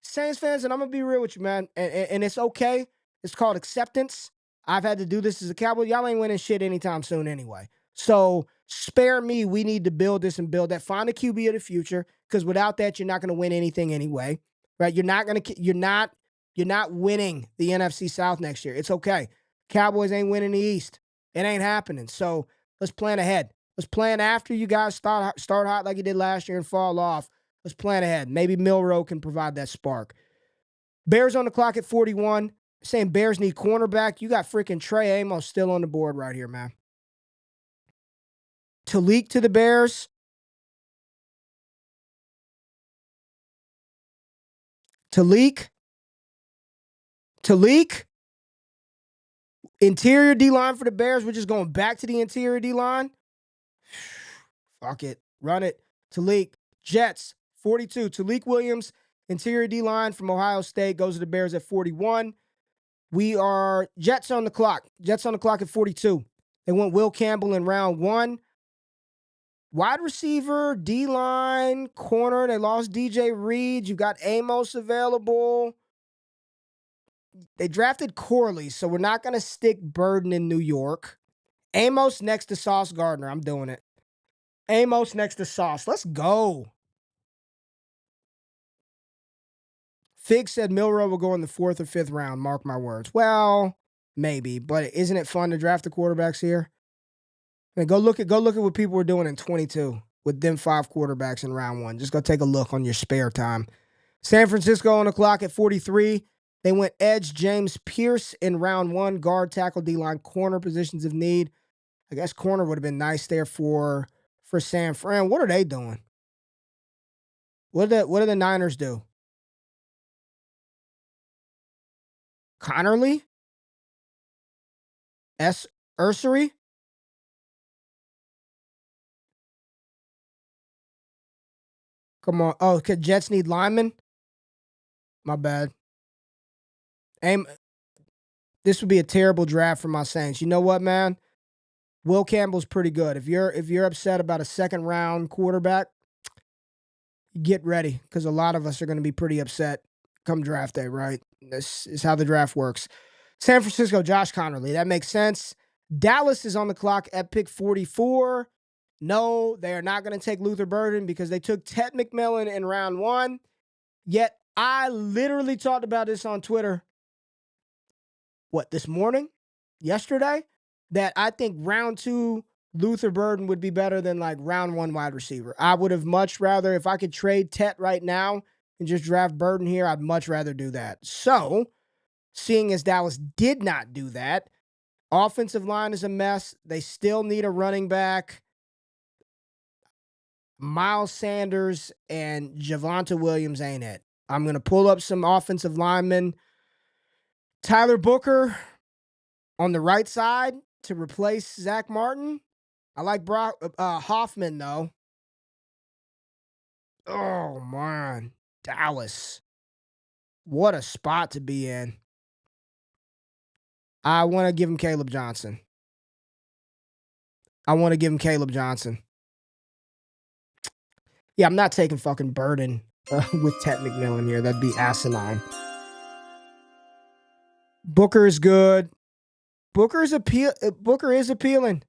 Speaker 1: Saints fans, and I'm going to be real with you, man. And it's okay. It's called acceptance. I've had to do this as a Cowboy. Y'all ain't winning shit anytime soon anyway. So spare me. We need to build this and build that. Find a QB of the future, because without that, you're not going to win anything anyway. Right? You're not winning the NFC South next year. It's okay. Cowboys ain't winning the East. It ain't happening. So let's plan ahead. Let's plan after you guys start hot like you did last year and fall off. Let's plan ahead. Maybe Milroe can provide that spark. Bears on the clock at 41. Saying Bears need cornerback. You got freaking Trey Amos still on the board right here, man. Talik to the Bears. Talik. Interior D-line for the Bears. We're just going back to the interior D-line. Fuck it. Run it. Talik. Jets, 42. Talik Williams, interior D-line from Ohio State, goes to the Bears at 41. We are Jets on the clock. Jets on the clock at 42. They went Will Campbell in round 1. Wide receiver, D-line, corner. They lost DJ Reed. You got Amos available. They drafted Corley, so we're not going to stick Burden in New York. Amos next to Sauce Gardner. I'm doing it. Amos next to Sauce. Let's go. Fig said Milroe will go in the 4th or 5th round. Mark my words. Well, maybe, but isn't it fun to draft the quarterbacks here? And go look at what people were doing in 22 with them 5 quarterbacks in round 1. Just go take a look on your spare time. San Francisco on the clock at 43. They went edge James Pearce in round 1. Guard, tackle, D-line, corner positions of need. I guess corner would have been nice there for San Fran. What are they doing? What do the Niners do? Connerly? Ursery? Come on. Oh, could Jets need linemen? My bad. This would be a terrible draft for my Saints. You know what, man? Will Campbell's pretty good. If you're upset about a second round quarterback, get ready, because a lot of us are going to be pretty upset come draft day, right? This is how the draft works. San Francisco, Josh Connerly. That makes sense. Dallas is on the clock at pick 44. No, they are not going to take Luther Burden because they took Ted McMillan in round 1. Yet I literally talked about this on Twitter. This morning? Yesterday? That I think round 2 Luther Burden would be better than like round 1 wide receiver. I would have much rather, if I could trade Tet right now and just draft Burden here, I'd much rather do that. So, seeing as Dallas did not do that, offensive line is a mess. They still need a running back. Miles Sanders and Javonte Williams ain't it. I'm going to pull up some offensive linemen. Tyler Booker on the right side to replace Zach Martin. I like Hoffman, though. Oh, man. Dallas. What a spot to be in. I want to give him Caleb Johnson. Yeah, I'm not taking fucking Burden with Ted McMillan here. That'd be asinine. Booker is good. Booker is appealing.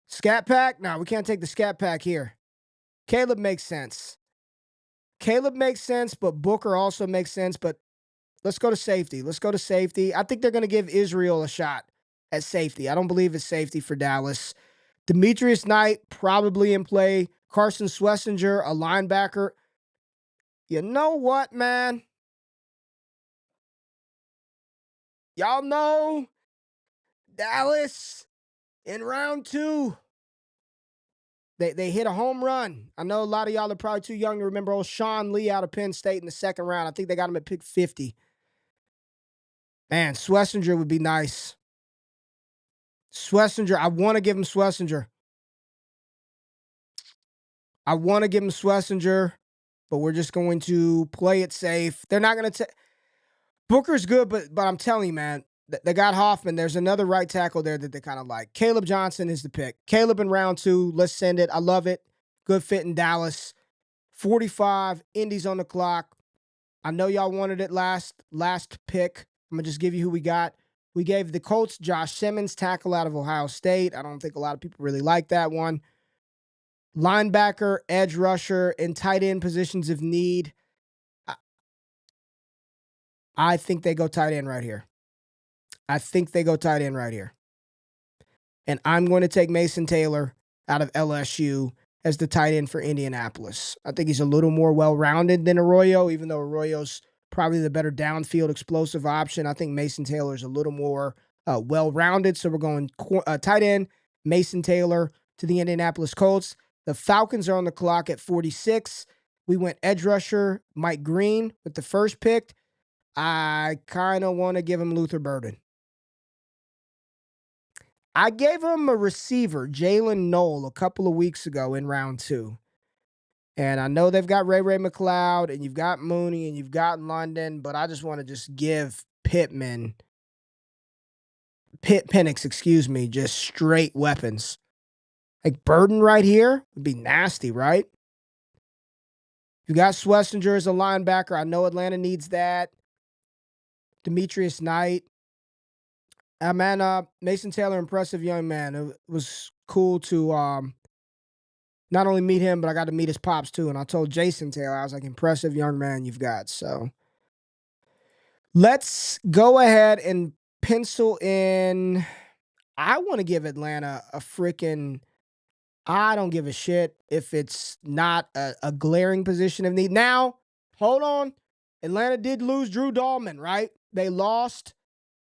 Speaker 1: Scat Pack? No, we can't take the Scat Pack here. Caleb makes sense. But Booker also makes sense. But let's go to safety. I think they're going to give Israel a shot at safety. I don't believe it's safety for Dallas. Demetrius Knight probably in play. Carson Schlesinger, a linebacker. You know what, man? Y'all know Dallas in round 2. They hit a home run. I know a lot of y'all are probably too young to remember old Sean Lee out of Penn State in the second round. I think they got him at pick 50. Man, Schlesinger would be nice. Schlesinger, I want to give him Schlesinger. But we're just going to play it safe. They're not going to take. Booker's good, but I'm telling you, man, they got Hoffman. There's another right tackle there that they kind of like. Caleb Johnson is the pick. Caleb in round 2. Let's send it. I love it. Good fit in Dallas. 45. Indy's on the clock. I know y'all wanted it last pick. I'm going to just give you who we got. We gave the Colts Josh Simmons, tackle out of Ohio State. I don't think a lot of people really like that one. Linebacker, edge rusher, and tight end positions of need. I think they go tight end right here. And I'm going to take Mason Taylor out of LSU as the tight end for Indianapolis. I think he's a little more well-rounded than Arroyo, even though Arroyo's probably the better downfield explosive option. I think Mason Taylor is a little more well-rounded. So we're going tight end, Mason Taylor to the Indianapolis Colts. The Falcons are on the clock at 46. We went edge rusher, Mike Green with the first pick. I kind of want to give him Luther Burden. I gave him a receiver, Jalen Knoll, a couple of weeks ago in round 2. And I know they've got Ray McLeod, and you've got Mooney, and you've got London, but I just want to just give Penix, just straight weapons. Like Burden right here would be nasty, right? You got Schlesinger as a linebacker. I know Atlanta needs that. Demetrius Knight. Mason Taylor, impressive young man. It was cool to not only meet him, but I got to meet his pops too. And I told Jason Taylor, I was like, impressive young man you've got. So let's go ahead and pencil in. I want to give Atlanta a freaking. I don't give a shit if it's not a glaring position of need. Now, hold on. Atlanta did lose Drew Dahlman, right? They lost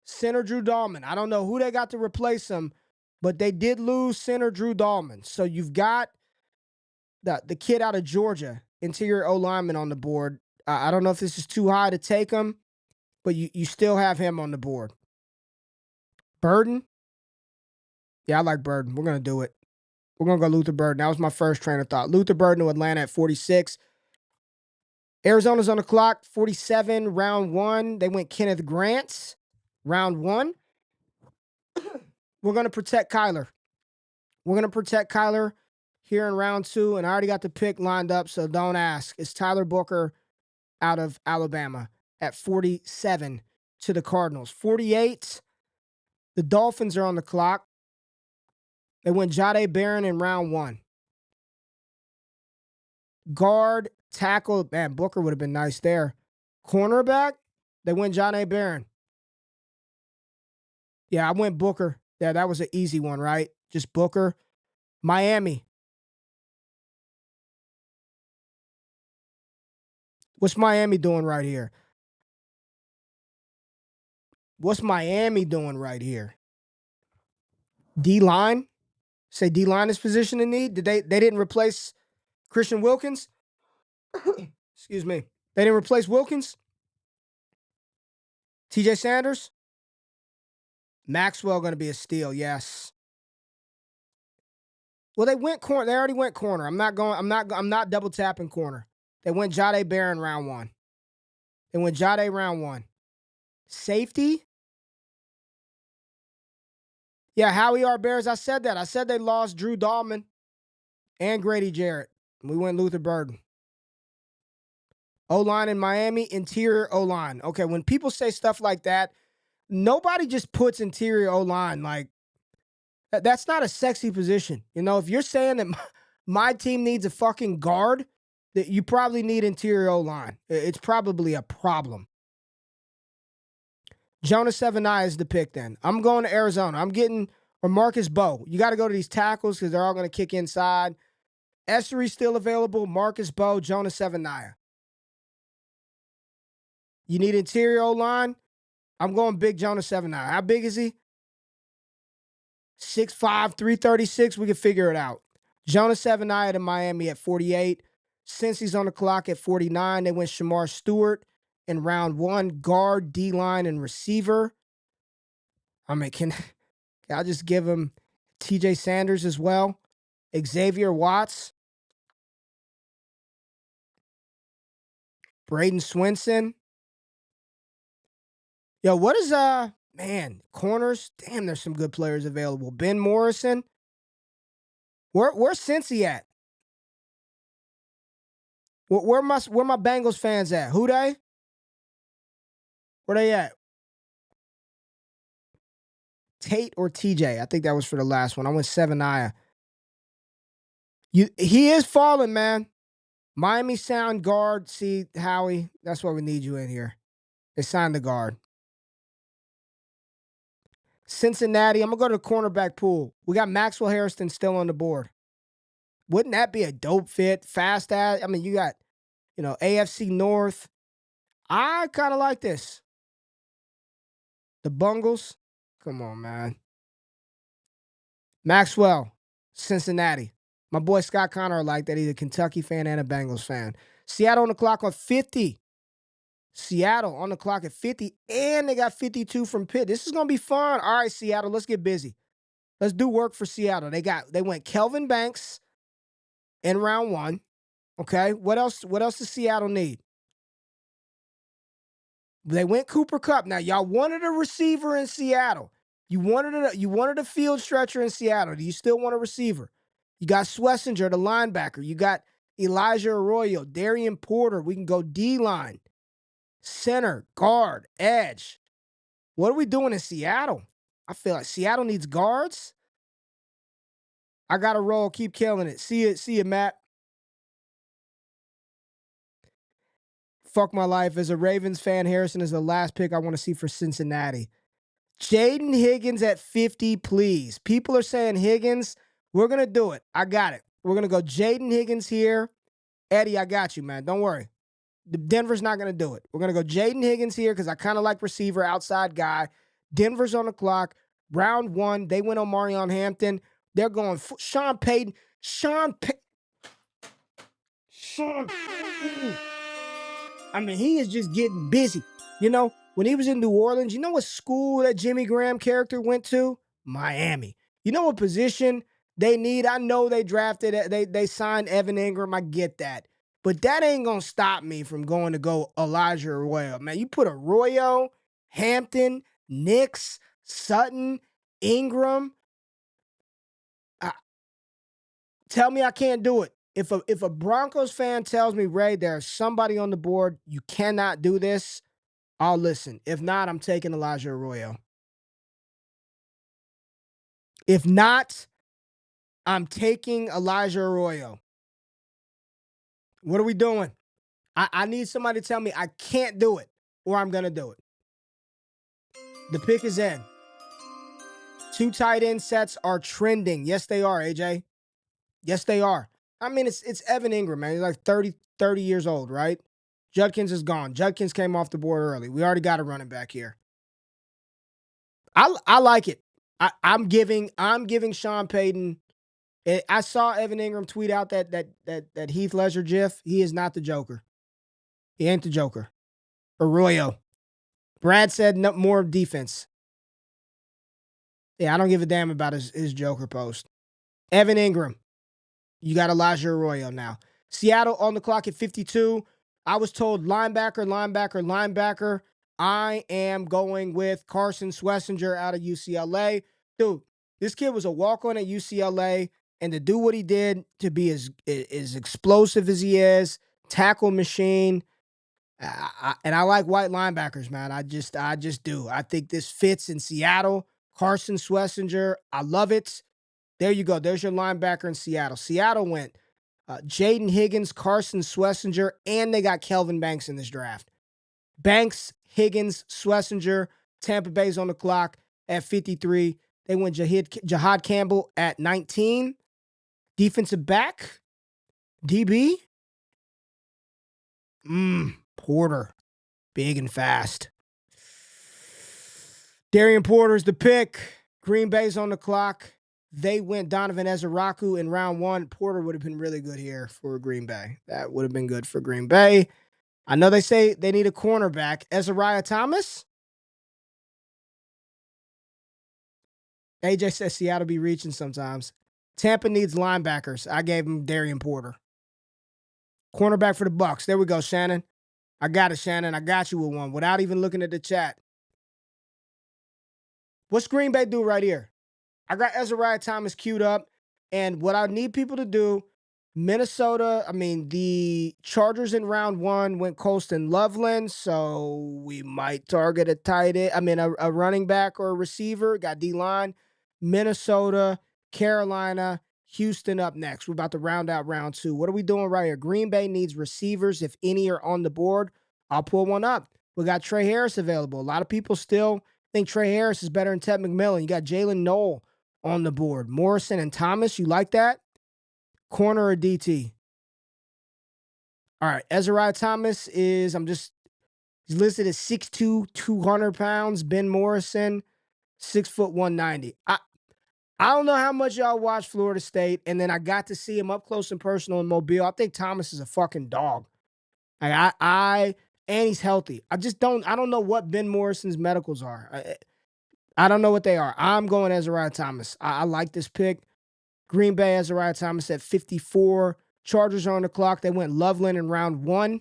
Speaker 1: center Drew Dahlman. I don't know who they got to replace him, but they did lose center Drew Dahlman. So you've got the kid out of Georgia, interior O-lineman on the board. I don't know if this is too high to take him, but you still have him on the board. Burden? Yeah, I like Burden. We're going to do it. We're going to go Luther Burden. That was my first train of thought. Luther Burden to Atlanta at 46. Arizona's on the clock, 47, round 1. They went Kenneth Grant, round 1. We're going to protect Kyler. Here in round 2, and I already got the pick lined up, so don't ask. It's Tyler Booker out of Alabama at 47 to the Cardinals. 48, the Dolphins are on the clock. They went Jahdae Barron in round 1. Guard, tackle, man, Booker would have been nice there. Cornerback, they went Jahdae Barron. Yeah, I went Booker. Yeah, that was an easy one, right? Just Booker. Miami. What's Miami doing right here? D-line? Say D-line is position in need? They didn't replace Christian Wilkins? Excuse me. They didn't replace Wilkins? TJ Sanders? Maxwell going to be a steal, yes. Well, they went corner. They already went corner. I'm not double tapping corner. They went Jahdae Barron round 1. They went Jahdae round 1. Safety? Yeah, Howie R. Bears. I said that. I said they lost Drew Dahlman and Grady Jarrett. We went Luther Burden. O-line in Miami, interior O-line. Okay, when people say stuff like that, nobody just puts interior O-line. Like, that's not a sexy position. You know, if you're saying that my team needs a fucking guard, that you probably need interior O-line. It's probably a problem. Jonah 7-9 is the pick then. I'm going to Arizona. I'm getting or Marcus Bowe. You got to go to these tackles because they're all going to kick inside. Essery's still available. Marcus Bowe, Jonah 7-9. You need interior O-line? I'm going big Jonah 7-9. How big is he? 6'5", 336. We can figure it out. Jonah 7-9 in Miami at 48. Since he's on the clock at 49, they went Shamar Stewart in round 1. Guard, D-line, and receiver. I mean, can I just give him TJ Sanders as well? Xavier Watts. Braden Swinson. Yo, what is man, corners? Damn, there's some good players available. Ben Morrison. Where's Cincy at? Where my Bengals fans at? Who they? Where they at? Tate or TJ? I think that was for the last one. I went 7-9. He is falling, man. Miami Sound guard. See, Howie, that's why we need you in here. They signed the guard. Cincinnati, I'm going to go to the cornerback pool. We got Maxwell Harrison still on the board. Wouldn't that be a dope fit? Fast ass. I mean, you got, AFC North. I kind of like this. The Bungles. Come on, man. Maxwell, Cincinnati. My boy Scott Connor like that. He's a Kentucky fan and a Bengals fan. Seattle on the clock on 50. Seattle on the clock at 50, and they got 52 from Pitt. This is going to be fun. All right, Seattle, let's get busy. Let's do work for Seattle. They went Kelvin Banks in round 1. Okay, what else does Seattle need? They went Cooper Kupp. Now, y'all wanted a receiver in Seattle. You wanted a field stretcher in Seattle. Do you still want a receiver? You got Schlesinger, the linebacker. You got Elijah Arroyo, Darian Porter. We can go D-line, center, guard, edge. What are we doing in Seattle? I feel like Seattle needs guards. I got to roll. Keep killing it. See you, Matt. Fuck my life. As a Ravens fan, Harrison is the last pick I want to see for Cincinnati. Jaden Higgins at 50, please. People are saying Higgins. We're going to do it. I got it. We're going to go Jaden Higgins here. Eddie, I got you, man. Don't worry. Denver's not going to do it. We're going to go Jaden Higgins here because I kind of like receiver, outside guy. Denver's on the clock. Round 1, they went on Marion Hampton. They're going Sean Payton. I mean, he is just getting busy. When he was in New Orleans, you know what school that Jimmy Graham character went to? Miami. You know what position they need? I know they drafted, they signed Evan Ingram. I get that. But that ain't going to stop me from going to go Elijah Arroyo. Man, you put Arroyo, Hampton, Nix, Sutton, Ingram. Tell me I can't do it. If a Broncos fan tells me, Ray, there's somebody on the board, you cannot do this, I'll listen. If not, I'm taking Elijah Arroyo. If not, I'm taking Elijah Arroyo. What are we doing? I need somebody to tell me I can't do it, or I'm going to do it. The pick is in. 2 tight end sets are trending. Yes, they are, AJ. Yes, they are. I mean, it's Evan Ingram, man. He's like 30 years old, right? Judkins is gone. Judkins came off the board early. We already got a running back here. I like it. I'm giving Sean Payton. I saw Evan Ingram tweet out that Heath Ledger gif. He is not the Joker. He ain't the Joker. Arroyo. Brad said no more defense. Yeah, I don't give a damn about his Joker post. Evan Ingram. You got Elijah Arroyo now. Seattle on the clock at 52. I was told linebacker, linebacker, linebacker. I am going with Carson Schlesinger out of UCLA. Dude, this kid was a walk-on at UCLA, and to do what he did, to be as explosive as he is, tackle machine, and I like white linebackers, man. I just do. I think this fits in Seattle. Carson Schlesinger, I love it. There you go. There's your linebacker in Seattle. Seattle went Jaden Higgins, Carson Schlesinger, and they got Kelvin Banks in this draft. Banks, Higgins, Schlesinger, Tampa Bay's on the clock at 53. They went Jahdae Campbell at 19. Defensive back, DB, Porter, big and fast. Darian Porter's the pick. Green Bay's on the clock. They went Donovan Ezeraku in round 1. Porter would have been really good here for Green Bay. That would have been good for Green Bay. I know they say they need a cornerback. Ezariah Thomas? AJ says Seattle be reaching sometimes. Tampa needs linebackers. I gave him Darian Porter. Cornerback for the Bucs. There we go, Shannon. I got it, Shannon. I got you with one without even looking at the chat. What's Green Bay do right here? I got Ezariah Thomas queued up, and what I need people to do, the Chargers in round 1 went Colston Loveland, so we might target a tight end, a running back or a receiver. Got D-line. Minnesota, Carolina, Houston up next. We're about to round out round 2. What are we doing right here? Green Bay needs receivers. If any are on the board, I'll pull one up. We got Trey Harris available. A lot of people still think Trey Harris is better than Ted McMillan. You got Jalen Noel on the board. Morrison and Thomas, you like that? Corner or DT? All right, Ezariah Thomas he's listed as 6'2", 200 pounds. Ben Morrison, 6 foot 190. I don't know how much y'all watch Florida State, and then I got to see him up close and personal in Mobile. I think Thomas is a fucking dog. And he's healthy. I don't know what Ben Morrison's medicals are. I don't know what they are. I'm going Ezariah Thomas. I like this pick. Green Bay, Ezariah Thomas at 54. Chargers are on the clock. They went Loveland in round 1.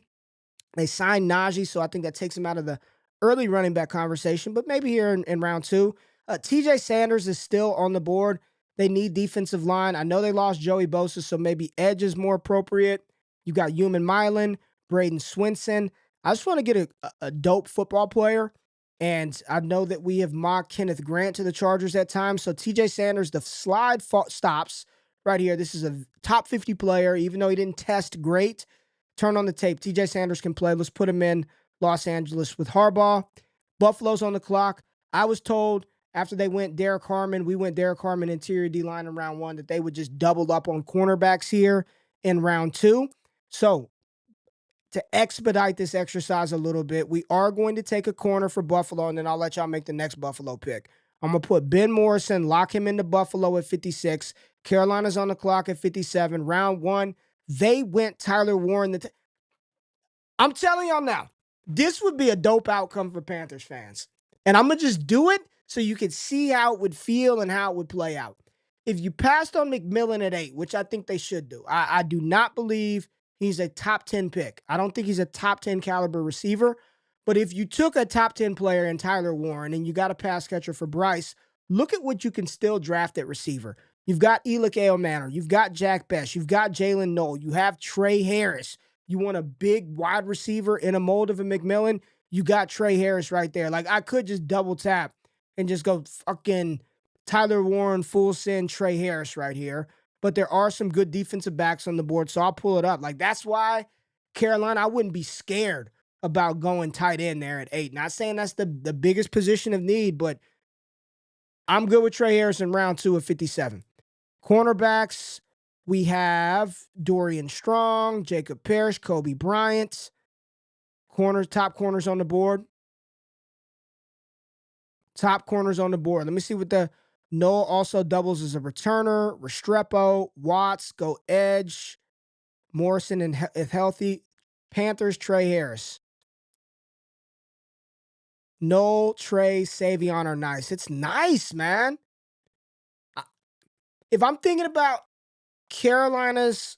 Speaker 1: They signed Najee, so I think that takes him out of the early running back conversation, but maybe here in round 2. TJ Sanders is still on the board. They need defensive line. I know they lost Joey Bosa, so maybe edge is more appropriate. You got McMillan, Braden Swinson. I just want to get a dope football player, and I know that we have mocked Kenneth Grant to the Chargers at times, so TJ Sanders, the slide stops right here. This is a top 50 player, even though he didn't test great. Turn on the tape. TJ Sanders can play. Let's put him in Los Angeles with Harbaugh. Buffalo's on the clock. I was told after they went Derek Harmon, we went Derek Harmon interior D-line in round 1, that they would just double up on cornerbacks here in round 2. So to expedite this exercise a little bit, we are going to take a corner for Buffalo, and then I'll let y'all make the next Buffalo pick. I'm going to put Ben Morrison, lock him into Buffalo at 56. Carolina's on the clock at 57. Round 1, they went Tyler Warren. I'm telling y'all now, this would be a dope outcome for Panthers fans. And I'm going to just do it so you can see how it would feel and how it would play out. If you passed on McMillan at 8, which I think they should do, I do not believe he's a top 10 pick. I don't think he's a top 10 caliber receiver. But if you took a top 10 player in Tyler Warren and you got a pass catcher for Bryce, look at what you can still draft at receiver. You've got Elick Manor. You've got Jack Best. You've got Jalen Noel. You have Trey Harris. You want a big wide receiver in a mold of a McMillan? You got Trey Harris right there. Like, I could just double tap and just go fucking Tyler Warren, full send Trey Harris right here. But there are some good defensive backs on the board, so I'll pull it up. Like, that's why Carolina, I wouldn't be scared about going tight end there at 8. Not saying that's the biggest position of need, but I'm good with Trey Harris in round 2 at 57. Cornerbacks, we have Dorian Strong, Jacob Parrish, Kobe Bryant. Top corners on the board. Top corners on the board. Let me see what the Noel also doubles as a returner. Restrepo, Watts, go edge. Morrison, and if healthy. Panthers, Trey Harris. Noel, Trey, Savion are nice. It's nice, man. If I'm thinking about Carolina's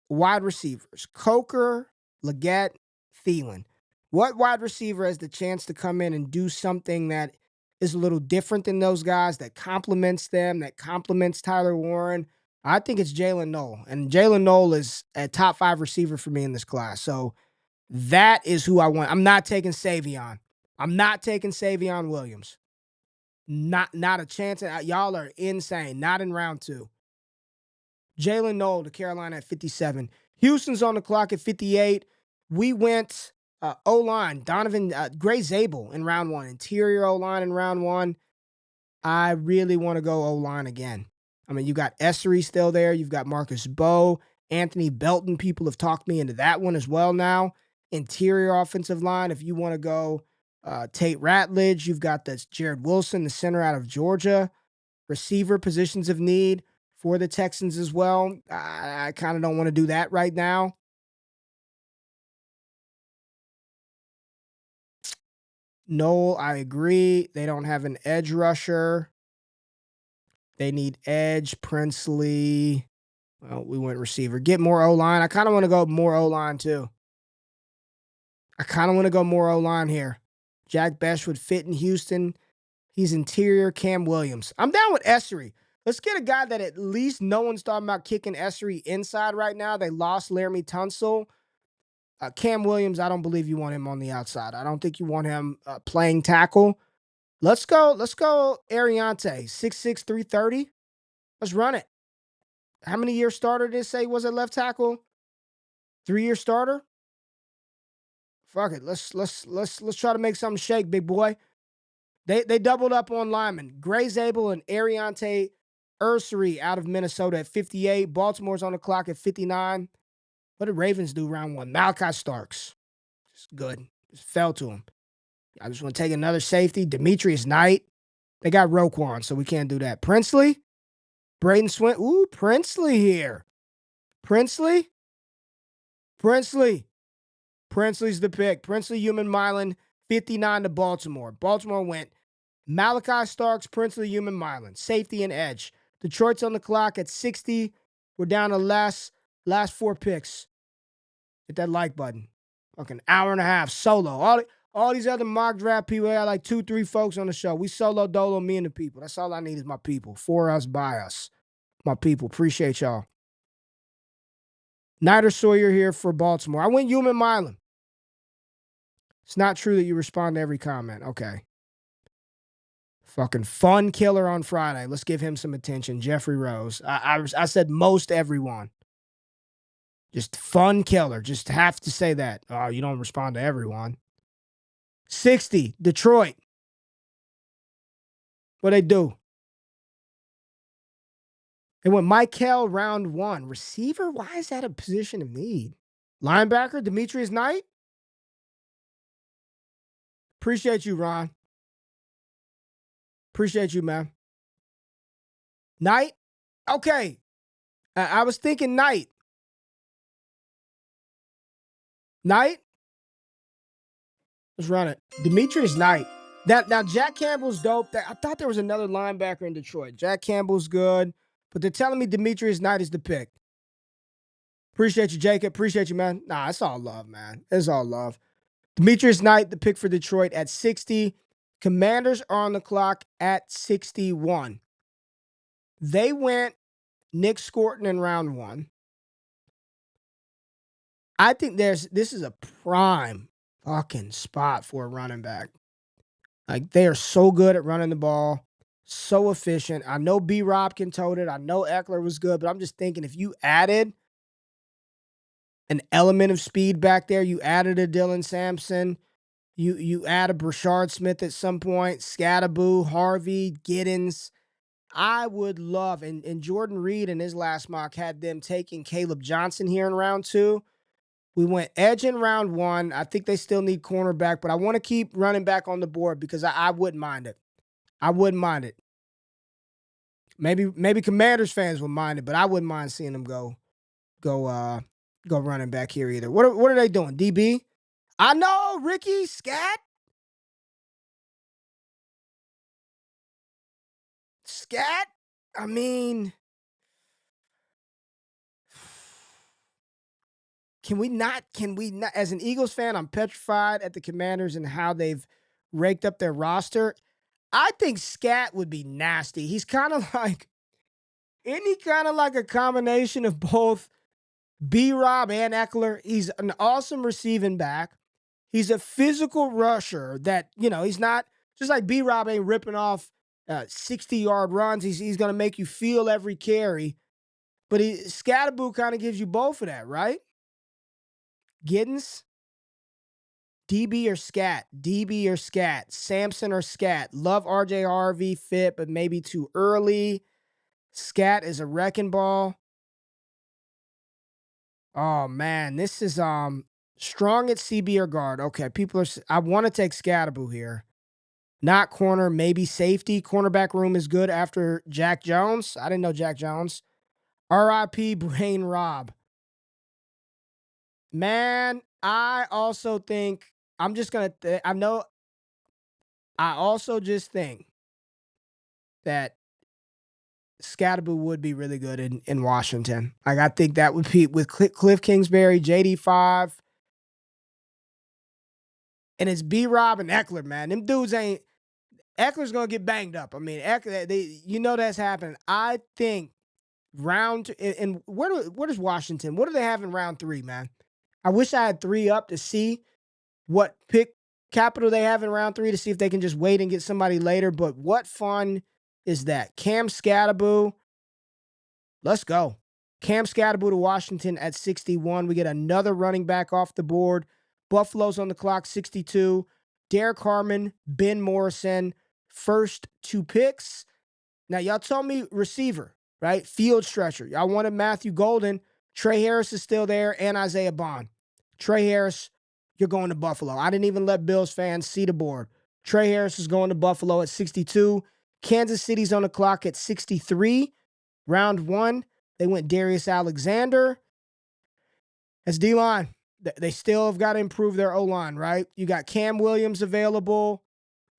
Speaker 1: wide receivers, Coker, Leggett, Thielen. What wide receiver has the chance to come in and do something that is a little different than those guys, that complements them, that complements Tyler Warren? I think it's Jalen Noel. And Jalen Noel is a top 5 receiver for me in this class. So that is who I want. I'm not taking Savion. I'm not taking Savion Williams. Not a chance. Y'all are insane. Not in round 2. Jalen Noel to Carolina at 57. Houston's on the clock at 58. We went O-line, Donovan Gray Zabel in round 1, interior O-line in round 1. I really want to go O-line again. I mean, you got Essery still there. You've got Marcus Bowe, Anthony Belton. People have talked me into that one as well now. Interior offensive line, if you want to go Tate Ratledge, you've got this Jared Wilson, the center out of Georgia. Receiver positions of need for the Texans as well. I kind of don't want to do that right now. Noel, I agree. They don't have an edge rusher. They need edge, Princely. Well, we went receiver. Get more O-line. I kind of want to go more O-line too. I kind of want to go more O-line here. Jack Bech would fit in Houston. He's interior. Cam Williams. I'm down with Essery. Let's get a guy that at least no one's talking about kicking Essery inside right now. They lost Laramie Tunsil. Cam Williams, I don't believe you want him on the outside. I don't think you want him playing tackle. Let's go Ariante, 6'6", 330. Let's run it. How many year starter did it say was at left tackle? 3-year starter? Fuck it. Let's try to make something shake, big boy. They doubled up on linemen. Gray Zabel and Ariante Ursery out of Minnesota at 58. Baltimore's on the clock at 59. What did Ravens do round 1? Malachi Starks. Just good. Just fell to him. I just want to take another safety. Demetrius Knight. They got Roquan, so we can't do that. Princely. Braden Swint. Ooh, Princely here. Princely's the pick. Princely, McMillan, 59 to Baltimore. Baltimore went Malachi Starks, Princely, McMillan. Safety and edge. Detroit's on the clock at 60. We're down to last 4 picks. Hit that like button. Fucking hour and a half solo. All these other mock draft people, I got like 2-3 folks on the show. We solo dolo, me and the people. That's all I need is my people. For us, by us. My people. Appreciate y'all. Nider Sawyer here for Baltimore. I went McMillan. It's not true that you respond to every comment. Okay. Fucking fun killer on Friday. Let's give him some attention. Jeffrey Rose. I said most everyone. Just fun killer. Just have to say that. Oh, you don't respond to everyone. 60, Detroit. What they do? They went Michael round 1. Receiver? Why is that a position of need? Linebacker, Demetrius Knight? Appreciate you, Ron. Appreciate you, man. Knight? Okay. I was thinking Knight. Knight? Let's run it. Demetrius Knight. Now, Jack Campbell's dope. I thought there was another linebacker in Detroit. Jack Campbell's good, but they're telling me Demetrius Knight is the pick. Appreciate you, Jacob. Appreciate you, man. Nah, it's all love, man. It's all love. Demetrius Knight, the pick for Detroit at 60. Commanders are on the clock at 61. They went Nick Scorton in round 1. I think this is a prime fucking spot for a running back. Like, they are so good at running the ball, so efficient. I know B-Rob can tote it. I know Eckler was good, but I'm just thinking if you added an element of speed back there, you added a Dylan Sampson, you add a Brashard Smith at some point, Scattaboo, Harvey, Giddens. I would love, and Jordan Reed in his last mock had them taking Caleb Johnson here in round 2. We went edge in round 1. I think they still need cornerback, but I want to keep running back on the board because I wouldn't mind it. I wouldn't mind it. Maybe Commanders fans would mind it, but I wouldn't mind seeing them go running back here either. What are they doing? DB? I know, Ricky, Scat. I mean, can we not, as an Eagles fan, I'm petrified at the Commanders and how they've raked up their roster. I think Scat would be nasty. He's kind of like, isn't he kind of like a combination of both B-Rob and Eckler? He's an awesome receiving back. He's a physical rusher that, he's not just like B-Rob ain't ripping off 60-yard runs. He's going to make you feel every carry. But Scatterboo kind of gives you both of that, right? Giddens, DB or Scat, DB or Scat, Samson or Scat. Love RJRV fit, but maybe too early. Scat is a wrecking ball. Oh man, this is strong at CB or guard. Okay, I want to take Scatterboo here. Not corner, maybe safety. Cornerback room is good after Jack Jones. I didn't know Jack Jones. RIP Brain Rob. Man, I also think I'm just gonna. I know. I also just think that Scatterboo would be really good in Washington. Like I think that would be with Cliff Kingsbury, JD5, and it's B. Rob and Eckler. Man, them dudes ain't. Eckler's gonna get banged up. I mean, Eckler, that's happening. I think and where does Washington? What do they have in round 3, man? I wish I had 3 up to see what pick capital they have in round 3 to see if they can just wait and get somebody later. But what fun is that? Cam Scatterboo, let's go. Cam Scatterboo to Washington at 61. We get another running back off the board. Buffalo's on the clock, 62. Derek Harmon, Ben Morrison, first 2 picks. Now, y'all told me receiver, right? Field stretcher. Y'all wanted Matthew Golden. Trey Harris is still there, and Isaiah Bond. Trey Harris, you're going to Buffalo. I didn't even let Bills fans see the board. Trey Harris is going to Buffalo at 62. Kansas City's on the clock at 63. Round 1, they went Darius Alexander. That's D-line. They still have got to improve their O-line, right? You got Cam Williams available.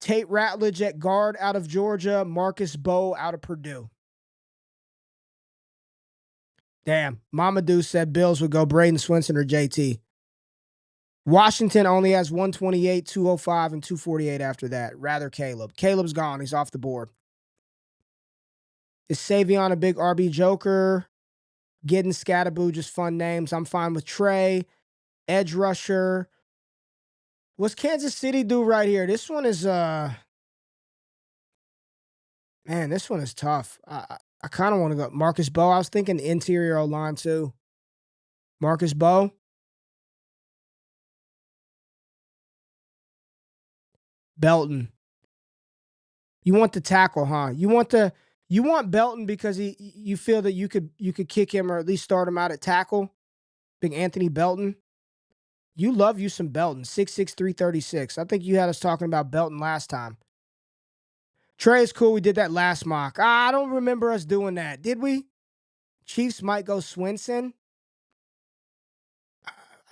Speaker 1: Tate Ratledge at guard out of Georgia. Marcus Bowe out of Purdue. Damn. Mamadou said Bills would go Braden Swinson or JT. Washington only has 128, 205, and 248 after that. Rather Caleb. Caleb's gone. He's off the board. Is Savion a big RB joker? Giddens, Scatterboo, just fun names. I'm fine with Trey. Edge rusher. What's Kansas City do right here? This one is this one is tough. I kind of want to go Marcus Bowe. I was thinking interior O-line too. Marcus Bowe. Belton. You want the tackle, huh? You want Belton because you feel that you could kick him or at least start him out at tackle. Big Anthony Belton. You love you some Belton. 6'6", 336. I think you had us talking about Belton last time. Trey is cool. We did that last mock. I don't remember us doing that. Did we? Chiefs might go Swinson.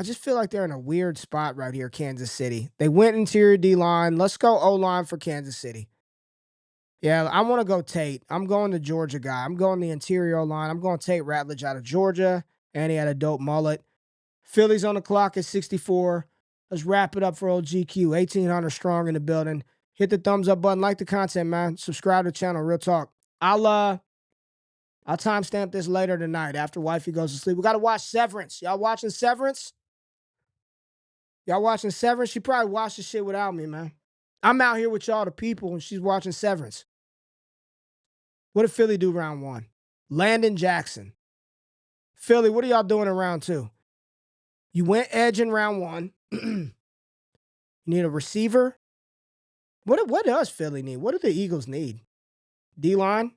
Speaker 1: I just feel like they're in a weird spot right here, Kansas City. They went interior D-line. Let's go O-line for Kansas City. Yeah, I want to go Tate. I'm going the Georgia guy. I'm going the interior O-line. I'm going Tate Ratledge out of Georgia, and he had a dope mullet. Philly's on the clock at 64. Let's wrap it up for old GQ. 1,800 strong in the building. Hit the thumbs up button. Like the content, man. Subscribe to the channel. Real talk. I'll timestamp this later tonight after wifey goes to sleep. We got to watch Severance. Y'all watching Severance? Y'all watching Severance? She probably watched the shit without me, man. I'm out here with y'all, the people, and she's watching Severance. What did Philly do round 1? Landon Jackson. Philly, what are y'all doing in round 2? You went edge in round 1. You need a receiver. What does Philly need? What do the Eagles need? D-line?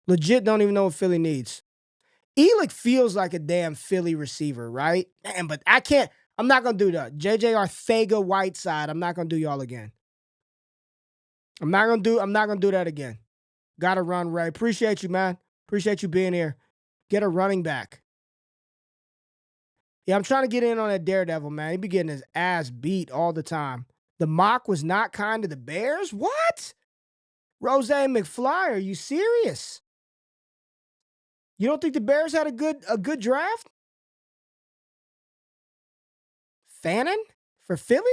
Speaker 1: Legit don't even know what Philly needs. Elick feels like a damn Philly receiver, right? Man, but I'm not going to do that. JJ Arcega-Whiteside, I'm not going to do y'all again. I'm not going to do that again. Got to run, Ray. Appreciate you, man. Appreciate you being here. Get a running back. Yeah, I'm trying to get in on that Daredevil, man. He be getting his ass beat all the time. The mock was not kind to the Bears? What? Rose McFly, are you serious? You don't think the Bears had a good draft? Fannin for Philly?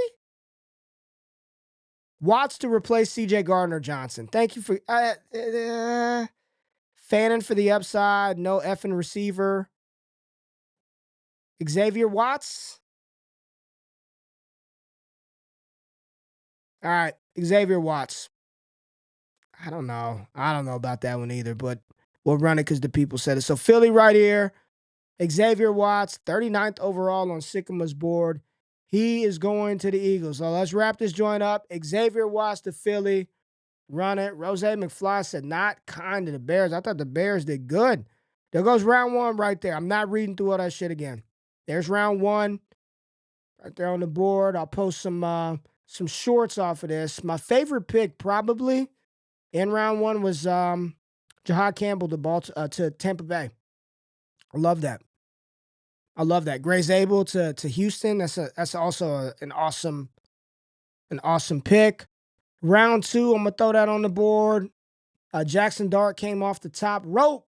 Speaker 1: Watts to replace C.J. Gardner-Johnson. Thank you for Fannin for the upside. No effing receiver. Xavier Watts. All right, Xavier Watts. I don't know. I don't know about that one either, but we'll run it because the people said it. So Philly right here. Xavier Watts, 39th overall on Sycamores board. He is going to the Eagles. So let's wrap this joint up. Xavier Watts to Philly. Run it. Rose McFly said not kind to the Bears. I thought the Bears did good. There goes round one right there. I'm not reading through all that shit again. There's round one right there on the board. I'll post some shorts off of this. My favorite pick probably in round one was Jahdae Campbell to Tampa Bay. I love that. I love that. Gray's able to Houston. That's also an awesome pick. Round two, I'm gonna throw that on the board. Jackson Dart came off the top rope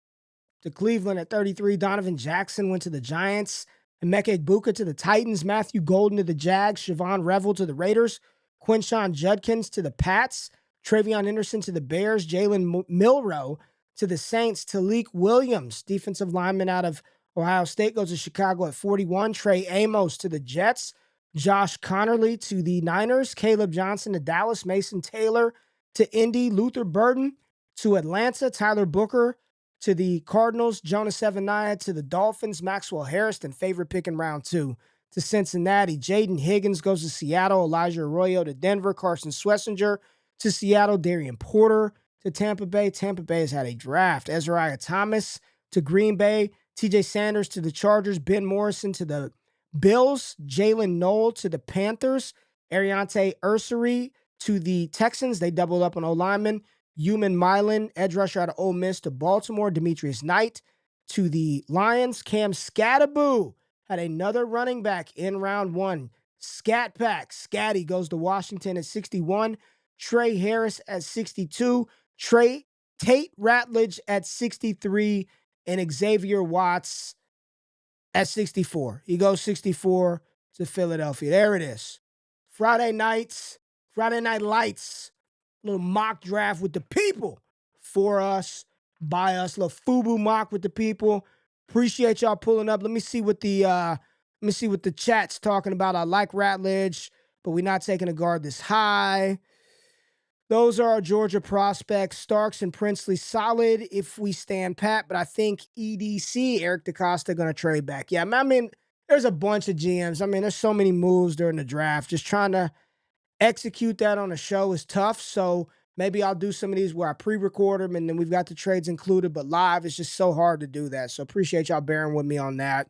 Speaker 1: to Cleveland at 33. Donovan Jackson went to the Giants. Emeka Egbuka to the Titans. Matthew Golden to the Jags. Siobhan Revel to the Raiders. Quinshon Judkins to the Pats. Travion Henderson to the Bears. Jalen Milroe to the Saints. Talik Williams, defensive lineman out of Ohio State, goes to Chicago at 41. Trey Amos to the Jets. Josh Connerly to the Niners. Caleb Johnson to Dallas. Mason Taylor to Indy. Luther Burden to Atlanta. Tyler Booker to the Cardinals. Jonas Severnaya to the Dolphins. Maxwell Harrison, favorite pick in round two, to Cincinnati. Jaden Higgins goes to Seattle. Elijah Arroyo to Denver. Carson Swessinger to Seattle. Darian Porter to Tampa Bay. Tampa Bay has had a draft. Ezra Thomas to Green Bay. TJ Sanders to the Chargers. Ben Morrison to the Bills. Jalen Noel to the Panthers. Ariante Ursary to the Texans. They doubled up on O-lineman. Human Milan, edge rusher out of Ole Miss, to Baltimore. Demetrius Knight to the Lions. Cam Scattaboo had another running back in round one. Scat Pack. Scatty goes to Washington at 61. Trey Harris at 62. Tate Ratledge at 63. And Xavier Watts at 64. He goes 64 to Philadelphia. There it is. Friday Night Lights. Little mock draft with the people. For us, by us. Little FUBU mock with the people. Appreciate y'all pulling up. Let me see what the chat's talking about. I like Ratledge, but we're not taking a guard this high. Those are our Georgia prospects. Starks and Princely solid if we stand pat, but I think EDC, Eric DeCosta, going to trade back. Yeah, I mean, there's a bunch of GMs. I mean, there's so many moves during the draft. Just trying to execute that on a show is tough, so maybe I'll do some of these where I pre-record them, and then we've got the trades included, but live, it's just so hard to do that, so appreciate y'all bearing with me on that.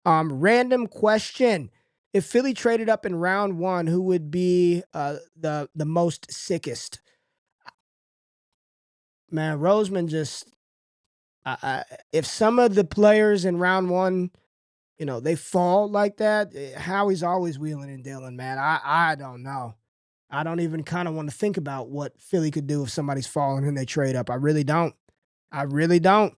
Speaker 1: Random question. If Philly traded up in round one, who would be the most sickest? Man, Roseman just if some of the players in round one, they fall like that, Howie's always wheeling and dealing, man. I don't know. I don't even kind of want to think about what Philly could do if somebody's falling and they trade up. I really don't. I really don't.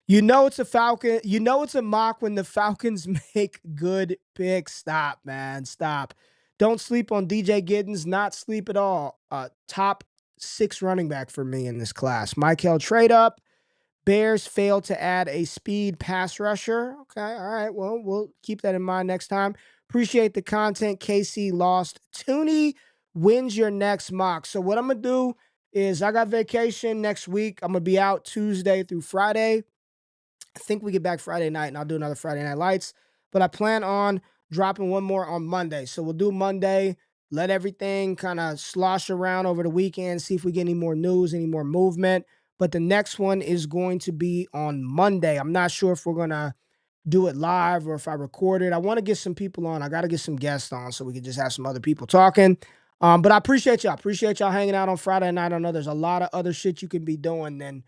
Speaker 1: It's a Falcon. It's a mock when the Falcons make good picks. Stop, man. Stop. Don't sleep on DJ Giddens. Not sleep at all. Top 6 running back for me in this class. Michael trade up. Bears failed to add a speed pass rusher. Okay, all right. Well, we'll keep that in mind next time. Appreciate the content. KC lost. Tooney wins your next mock. So what I'm going to do is I got vacation next week. I'm going to be out Tuesday through Friday. I think we get back Friday night, and I'll do another Friday Night Lights. But I plan on dropping one more on Monday. So we'll do Monday, let everything kind of slosh around over the weekend, see if we get any more news, any more movement. But the next one is going to be on Monday. I'm not sure if we're going to do it live or if I record it. I want to get some people on. I got to get some guests on so we can just have some other people talking. But I appreciate y'all. Appreciate y'all hanging out on Friday night. I know there's a lot of other shit you can be doing than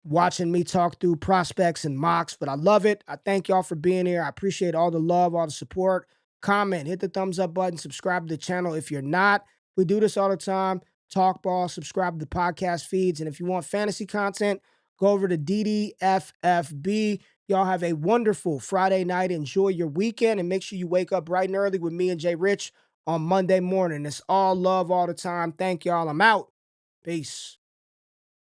Speaker 1: watching me talk through prospects and mocks, but I love it. I thank y'all for being here. I appreciate all the love, all the support. Comment, hit the thumbs up button, subscribe to the channel if you're not. We do this all the time. Talk ball, subscribe to the podcast feeds. And if you want fantasy content, go over to DDFFB. Y'all have a wonderful Friday night. Enjoy your weekend and make sure you wake up bright and early with me and Jay Rich on Monday morning. It's all love all the time. Thank y'all. I'm out. Peace.